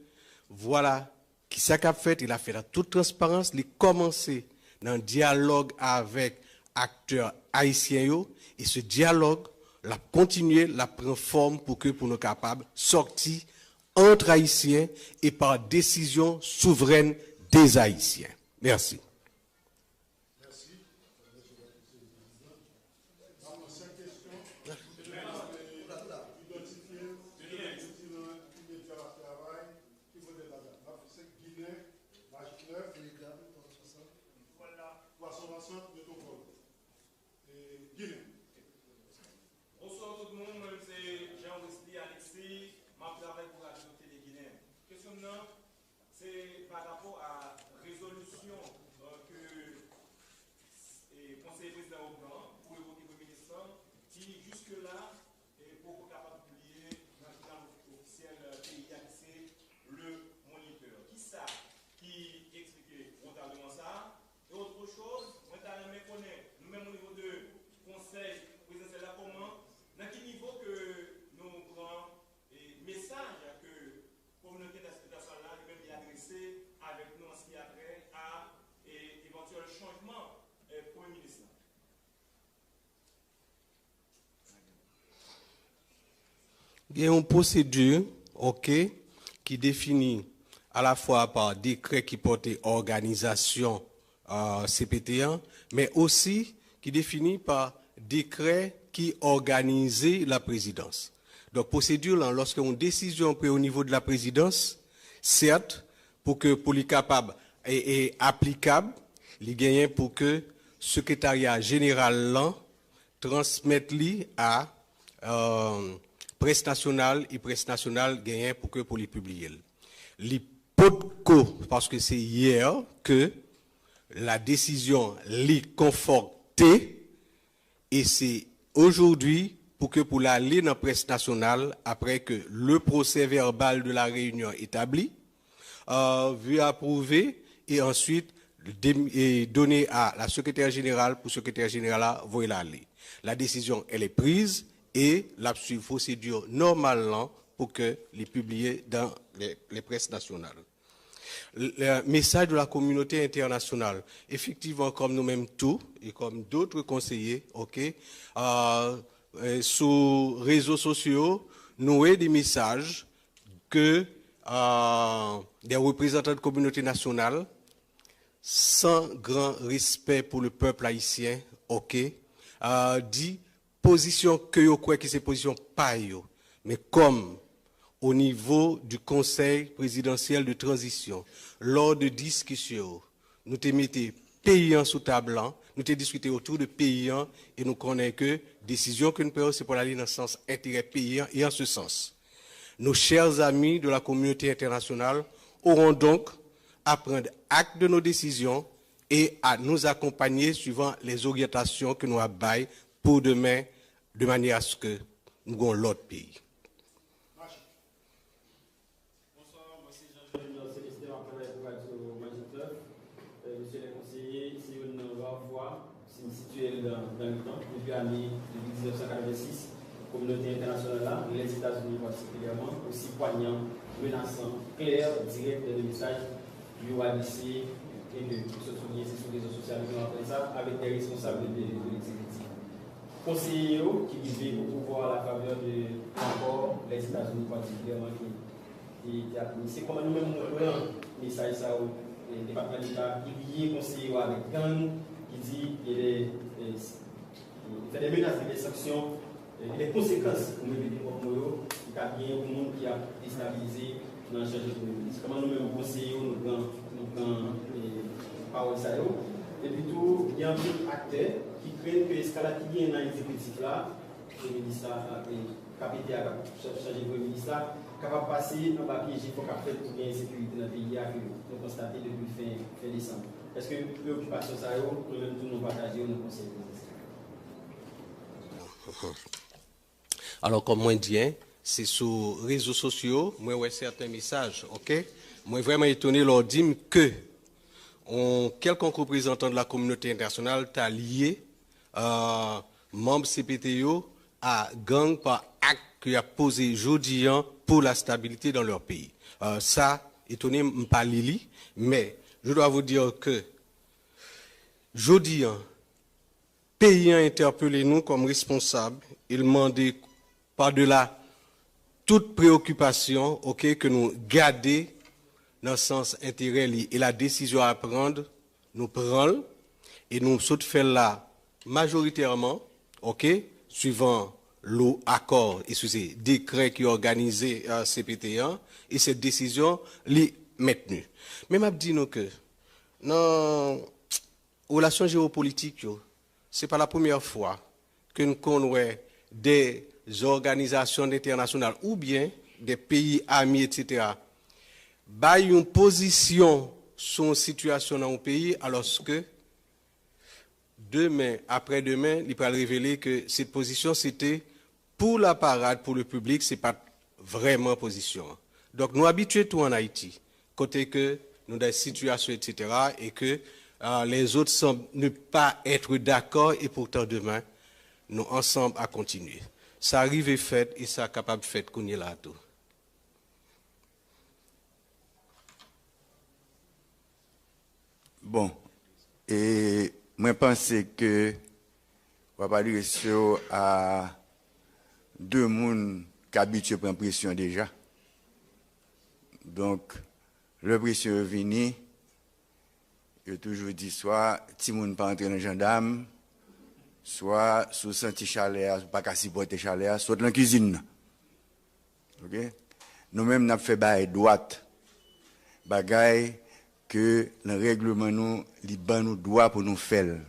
voilà, qui ça qu'a fait, il a fait la toute transparence, il a commencé dans un dialogue avec acteurs haïtiens, et ce dialogue, l'a continué, l'a pris forme pour nous capables de sortir entre haïtiens et par décision souveraine des haïtiens. Merci. Il y a une procédure, qui définit à la fois par décret qui portait organisation CPT1, mais aussi qui définit par décret qui organisait la présidence. Donc, procédure, là, lorsqu'une décision prise au niveau de la présidence, certes, pour les capables et applicable, il gagne pour que le secrétariat général là, transmette à presse nationale et presse nationale gagne pour les publier. Parce que c'est hier que la décision l'est confortée et c'est aujourd'hui pour l'aller dans la presse nationale après que le procès verbal de la réunion établi, vu approuvé et ensuite donné à la secrétaire générale pour secrétaire générale voyer l'aller. La décision elle est prise et la procédure normalement pour que les publier dans les presses nationales. Le message de la communauté internationale, effectivement, comme nous-mêmes tous et comme d'autres conseillers, sur réseaux sociaux, nous avons des messages que des représentants de la communauté nationale, sans grand respect pour le peuple haïtien, dit position que yo croit que c'est position pas yo, mais comme au niveau du Conseil présidentiel de transition, lors de discussions, nous te mettons payants sous table, nous te discuté autour de payants et nous connaissons que décision que nous prenons c'est pour aller dans le sens intérêt payant et en ce sens. Nos chers amis de la communauté internationale auront donc à prendre acte de nos décisions et à nous accompagner suivant les orientations que nous avons pour demain, de manière à ce que nous ayons l'autre pays. Bonsoir, moi c'est Jean-Jacques Célestin, monsieur le conseiller, c'est une voix située dans le temps, depuis l'année 1986, la communauté internationale, les États-Unis particulièrement, aussi poignant, menaçant, clair, direct de messages du OADC et de se souvenir sur les réseaux sociaux avec des responsables de l'exécutif. Conseillers qui vivent au pouvoir à la faveur de encore les États-Unis particulièrement qui a c'est comme nous-mêmes nous prenons message ça au département d'État qui lié conseiller avec gang qui dit il fait des menaces des sanctions les conséquences pour nous pour nous il y a bien un monde qui a déstabilisé dans le changement de ministre comment nous-mêmes conseillers nous prenons parole ça et puis tout il y a un acteur qui craignent que l'escalade qui vient dans l'exécutif là le ministre capité à changer de ministre là capable de passer en papier il faut qu'à faire pour bien sécurité dans le pays que nous constatons depuis fin décembre. Est-ce que préoccupation ça nous-mêmes tous nous partageons nos conseils? Alors comme moi dis, c'est sur les réseaux sociaux, moi ouais certains messages, ok? Moi vraiment étonné leur dire que quelconque représentant de la communauté internationale t'a lié membre CPTO à gang par acte qu'il a posé aujourd'hui pour la stabilité dans leur pays. Ça, étonné, pas Lili, mais je dois vous dire que aujourd'hui, pays a interpellé nous comme responsables, il demandait par-delà toute préoccupation, ok, que nous gardions dans le sens intérêt et la décision à prendre, nous prenons et nous faisons là majoritairement, ok, suivant l'accord et ce décret qui a organisé CPT1 et cette décision est maintenue. Mais je dis que dans les relations géopolitiques, ce n'est pas la première fois que nous connaissons des organisations internationales ou bien des pays amis, etc., baillent une position sur une situation dans un pays alors que demain, après-demain, il va révéler que cette position, c'était pour la parade, pour le public, ce n'est pas vraiment position. Donc, nous habitués tout en Haïti, côté que nous avons des situations, etc., et que les autres semblent ne pas être d'accord, et pourtant demain, nous ensemble à continuer. Ça arrive et fait, et ça capable de faire qu'on y est là tout. Bon, et moi je pense que on va parler à deux personnes qui habituent à prendre pression déjà. Donc, le pression est venu, il a toujours dit soit si moun pas entrer dans le gendarme, soit sous senti chaleur, pas qu'à supporter chaleur, soit dans la cuisine. OK? Nous-mêmes, nous avons fait bail droite, bagaille que le règlement nous, nous droit pour nous faire.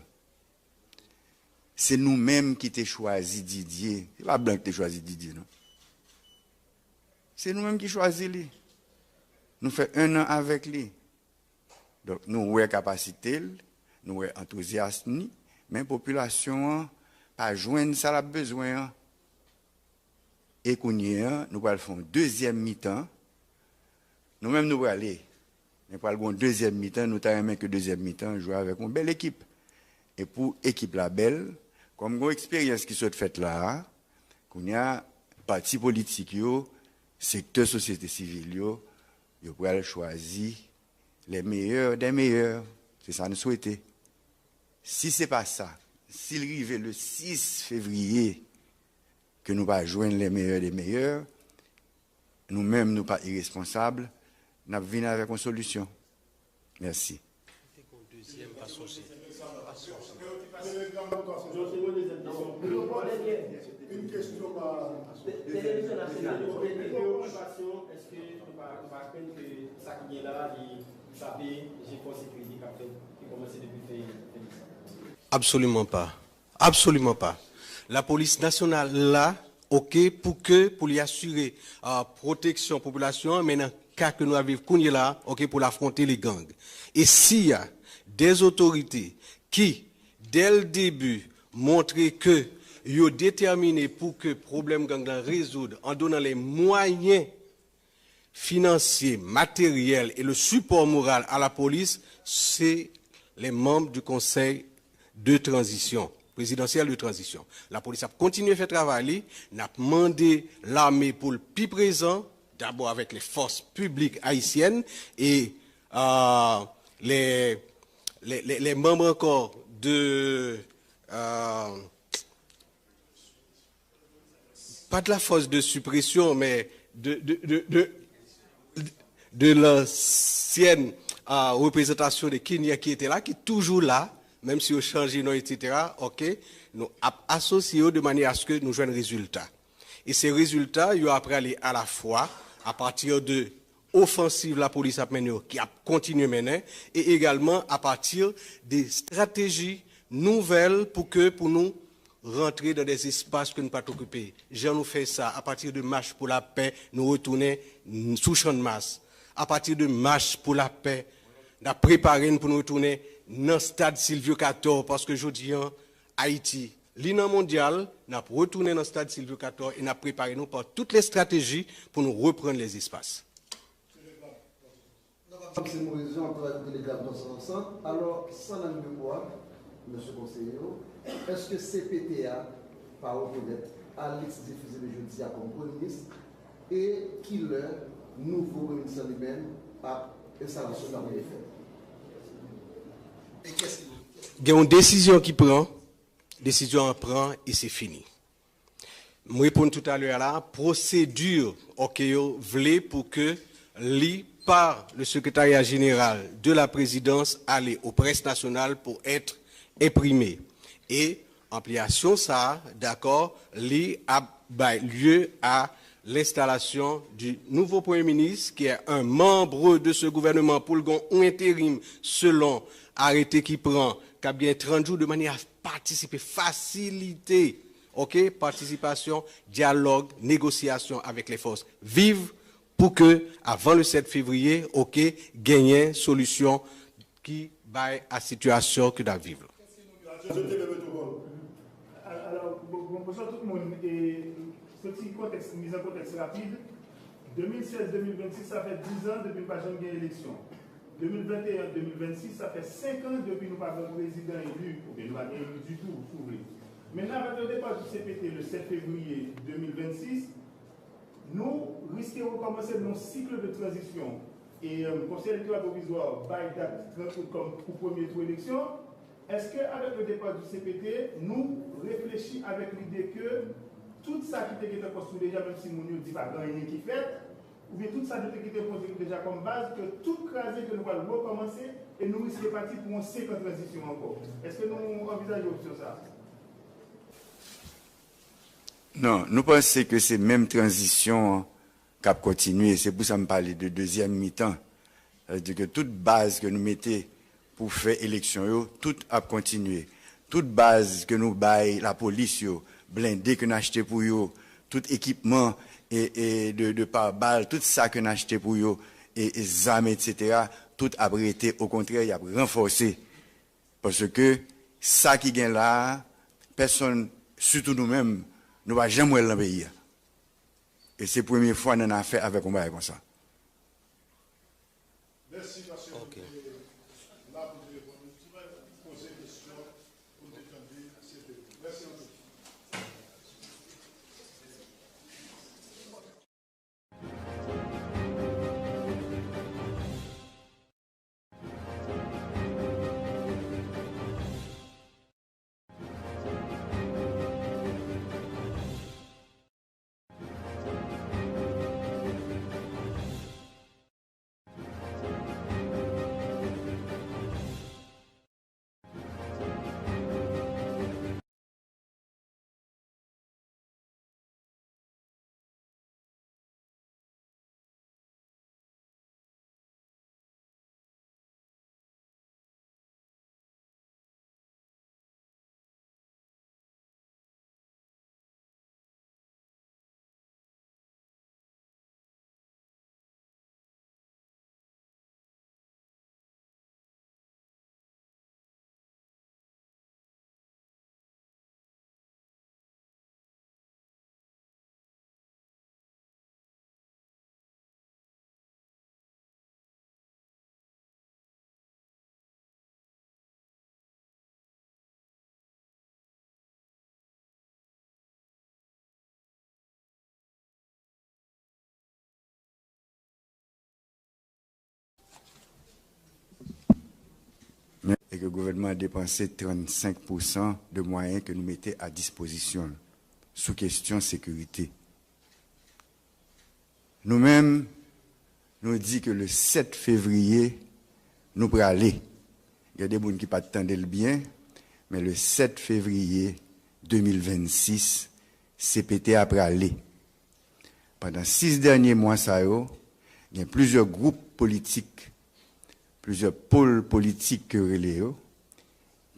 C'est nous-mêmes qui t'ai choisi Didier. C'est pas Blanc qui t'a choisi Didier, non? C'est nous-mêmes qui choisissons lui. Nous faisons 1 an avec lui. Donc, nous avons capacité, nous avons enthousiasme, mais la population pas joindre ça la besoin. Et qu'on y est, nous allons faire deuxième mi-temps. Nous-mêmes, nous allons aller. Mais pour le deuxième mi-temps, nous avons que deuxième mi-temps, jouer avec une belle équipe. Et pour équipe la belle, comme une expérience qui soit faite là, qu'on y a parti politique, secteur société civile, vous pouvez choisir les meilleurs des meilleurs. C'est ça que nous souhaitons. Si ce n'est pas ça, s'il arrive le 6 février, que nous ne pas joindre les meilleurs des meilleurs, nous-mêmes, nous ne sommes pas irresponsables, nous venons avec une solution. Merci. Une question par télévision nationale. Est-ce que nous pas craindre que ça qui est là, ça j'ai force sécurité qui commence depuis Absolument pas. Absolument pas. La police nationale là, OK, pour lui assurer protection population, mais dans le cas que nous avons là, OK, pour affronter les gangs. Et s'il y a des autorités qui, dès le début, montrent que ils sont déterminés pour que le problème gang résoudre en donnant les moyens financiers, matériels et le support moral à la police, c'est les membres du conseil de transition, présidentiel de transition. La police a continué à faire travail, n'a demandé l'armée pour le plus présent, d'abord avec les forces publiques haïtiennes et les membres encore de pas de la force de suppression, mais de l'ancienne représentation de Kenya qui était là, qui est toujours là, même si on change non, etc. OK, nous associons de manière à ce que nous jouions un résultat. Et ces résultats, ils ont après aller à la fois à partir de offensive la police a mené, qui a continué à mener, et également à partir des stratégies nouvelles pour nous rentrer dans des espaces que nous ne pas occuper. Jean nous fait ça à partir de marche pour la paix, nous retourner sous champ de masse. À partir de marche pour la paix, nous préparé pour nous retourner dans le stade Silvio XIV parce que je dis Haïti, l'INA mondial, nous retourné dans le stade Silvio XIV et nous préparé nous par toutes les stratégies pour nous reprendre les espaces. Alors, sans la mémoire, monsieur le conseiller, est-ce que CPTA, par reconnaître, Alex diffusé le jeudi comme Premier ministre et qui leur nouveau ministre lui-même à installation dans les faits? Il y a une décision qui prend, décision prend et c'est fini. Je réponds tout à l'heure là, procédure voulait pour que par le secrétariat général de la présidence aller aux presses nationales pour être imprimé. Et ampliation ça, d'accord, a lieu à l'installation du nouveau Premier ministre qui est un membre de ce gouvernement pour le intérim selon arrêté qui prend, qui a bien 30 jours de manière à participer, faciliter, OK, participation, dialogue, négociation avec les forces vives pour que, avant le 7 février, OK, gagner solution qui va à la situation que nous vivons. Alors, bonjour tout le monde. Et ce petit contexte, mise en contexte rapide. 2016-2026, ça fait 10 ans depuis que nous n'avons pas gagné l'élection. 2021-2026, ça fait 5 ans depuis que nous n'avons pas de président élu, ou bien nous n'avons pas élu du tout, Maintenant, avec le départ du CPT le 7 février 2026, nous risquons de recommencer notre cycle de transition. Et le Conseil électoral provisoire bail date 30 août comme pour premier tour élection. Est-ce qu'avec le départ du CPT, nous réfléchissons avec l'idée que tout ça qui était construit déjà, même si nous ne disons pas rien qui fait, ou bien tout ça qui était construit déjà comme base, que tout crasé que nous allons recommencer et nous risquons de partir pour une séquence de transition encore. Est-ce que nous envisageons sur ça? Non, nous pensons que c'est même transition qui a continué. C'est pour ça que je parle de deuxième mi-temps. C'est-à-dire que toute base que nous mettons pour faire élection, tout a continué. Toute base que nous baillons, la police, blindé que nous achetons pour eux, tout équipement et de pare-balles, tout ça que nous achetons pour eux, et armes, etc., tout a été, au contraire, il a renforcé. Parce que ça qui vient là, personne, surtout nous-mêmes, nous ne va jamais dans le pays. Et c'est la première fois que nous avons fait avec un bail comme ça. Merci, monsieur. Okay. le gouvernement a dépensé 35% de moyens que nous mettons à disposition sous question sécurité. Nous-mêmes, nous disons que le 7 février, nous pourrons aller. Il y a des gens qui ne t'attendent le bien, mais le 7 février 2026, CPT après aller. Pendant 6 derniers mois, il y a plusieurs groupes politiques, plusieurs pôles politiques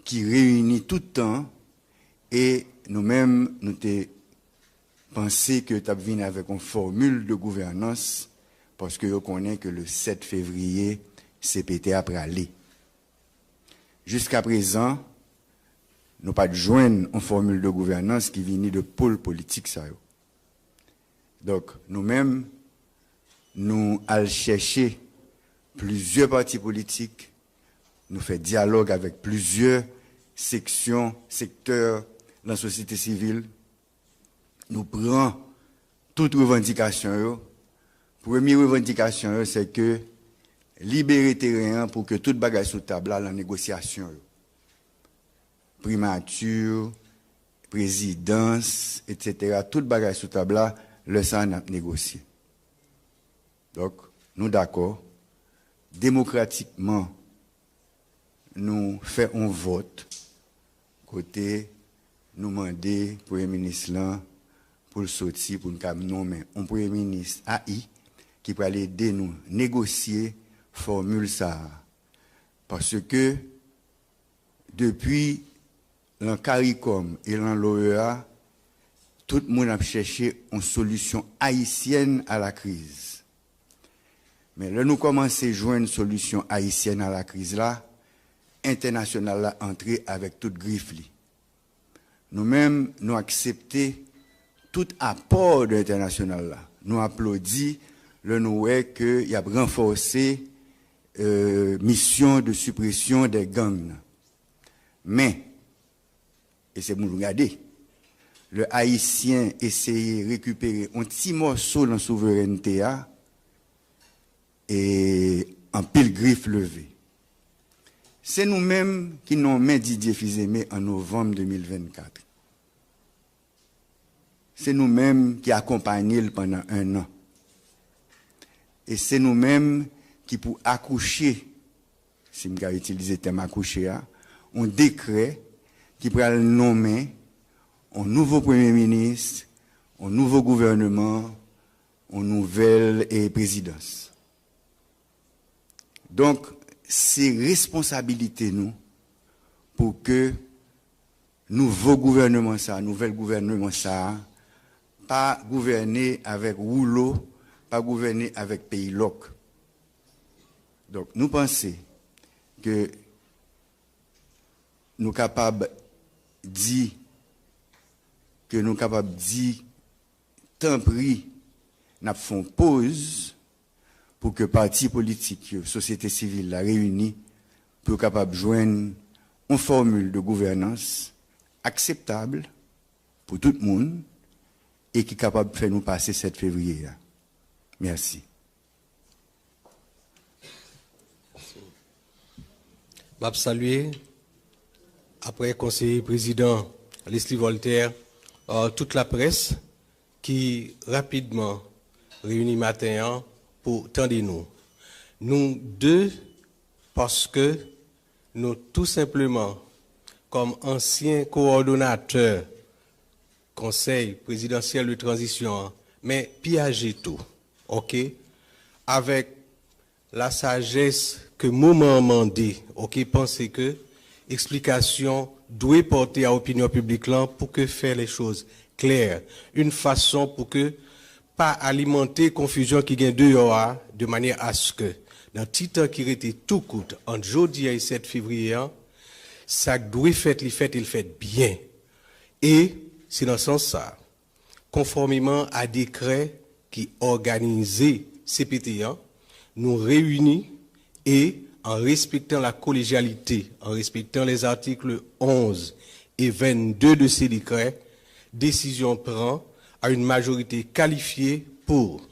qui réunissent tout le temps et nous-mêmes, nous avons pensé que nous avons avec une formule de gouvernance parce que nous connaissons que le 7 février, CPT après aller. Jusqu'à présent, nous n'avons pas joindre une formule de gouvernance qui vient de pôle politique. Donc, nous-mêmes, nous allons chercher plusieurs partis politiques, nous faisons dialogue avec plusieurs sections, secteurs de la société civile, nous prenons toutes revendications. Première revendication, c'est que libérer terrain pour que toute bagaille sous table la négociation. Primature, présidence, etc. Toute bagaille sous table le sang a négocié. Donc, nous d'accord, démocratiquement, nous faisons un vote, côté, nous demandons au Premier ministre là, pour le sortir, pour nous nommer un Premier ministre AI, qui peut aller aider nous négocier formule ça. Parce que, depuis l'an CARICOM et l'an l'OEA, tout le monde a cherché une solution haïtienne à la crise. Mais là, nous commençons à jouer une solution haïtienne à la crise là, internationale là, entrée avec toute griffe. Nous-mêmes, nous acceptons tout apport de l'international là. Nous applaudissons le nous qu'il y a renforcé mission de suppression des gangs. Mais, et c'est pour nous regarder, le Haïtien essaye de récupérer un petit morceau de la souveraineté et en pile griffe levée. C'est nous-mêmes qui nommons Didier Fils-Aimé en novembre 2024. C'est nous-mêmes qui accompagnons pendant 1 an. Et c'est nous-mêmes qui, pour accoucher, si je vais utiliser le terme accoucher, un décret qui pourra le nommer un nouveau Premier ministre, un nouveau gouvernement, une nouvelle présidence. Donc, c'est responsabilité nous pour que nouveau gouvernement nouvel gouvernement pas gouverner avec rouleau, pas gouverner avec pays loc. Donc, nous pensons que nous sommes capables de dire tant pis, nous faisons pause pour que partis politiques, société civile, la réunie, pour capable de joindre une formule de gouvernance acceptable pour tout le monde et qui est capable de faire nous passer 7 février. Merci. Je salue, après conseiller président Leslie Voltaire, toute la presse qui rapidement réunit matin pour tendre nous. Nous deux, parce que nous tout simplement, comme anciens coordonnateurs conseil présidentiel de transition, mais piager tout, ok, avec la sagesse que moment mandé, ok, pensez que explication doit porter à l'opinion publique là pour que faire les choses claires, une façon pour que pas alimenter confusion qui gagne dehors de manière à ce que dans le temps qui était tout court entre jeudi et 7 février, ça doit faire il fait bien. Et c'est dans ce sens ça, conformément à décret qui organisait CPT1, nous réunit et en respectant la collégialité, en respectant les articles 11 et 22 de ces décrets, décision prend à une majorité qualifiée pour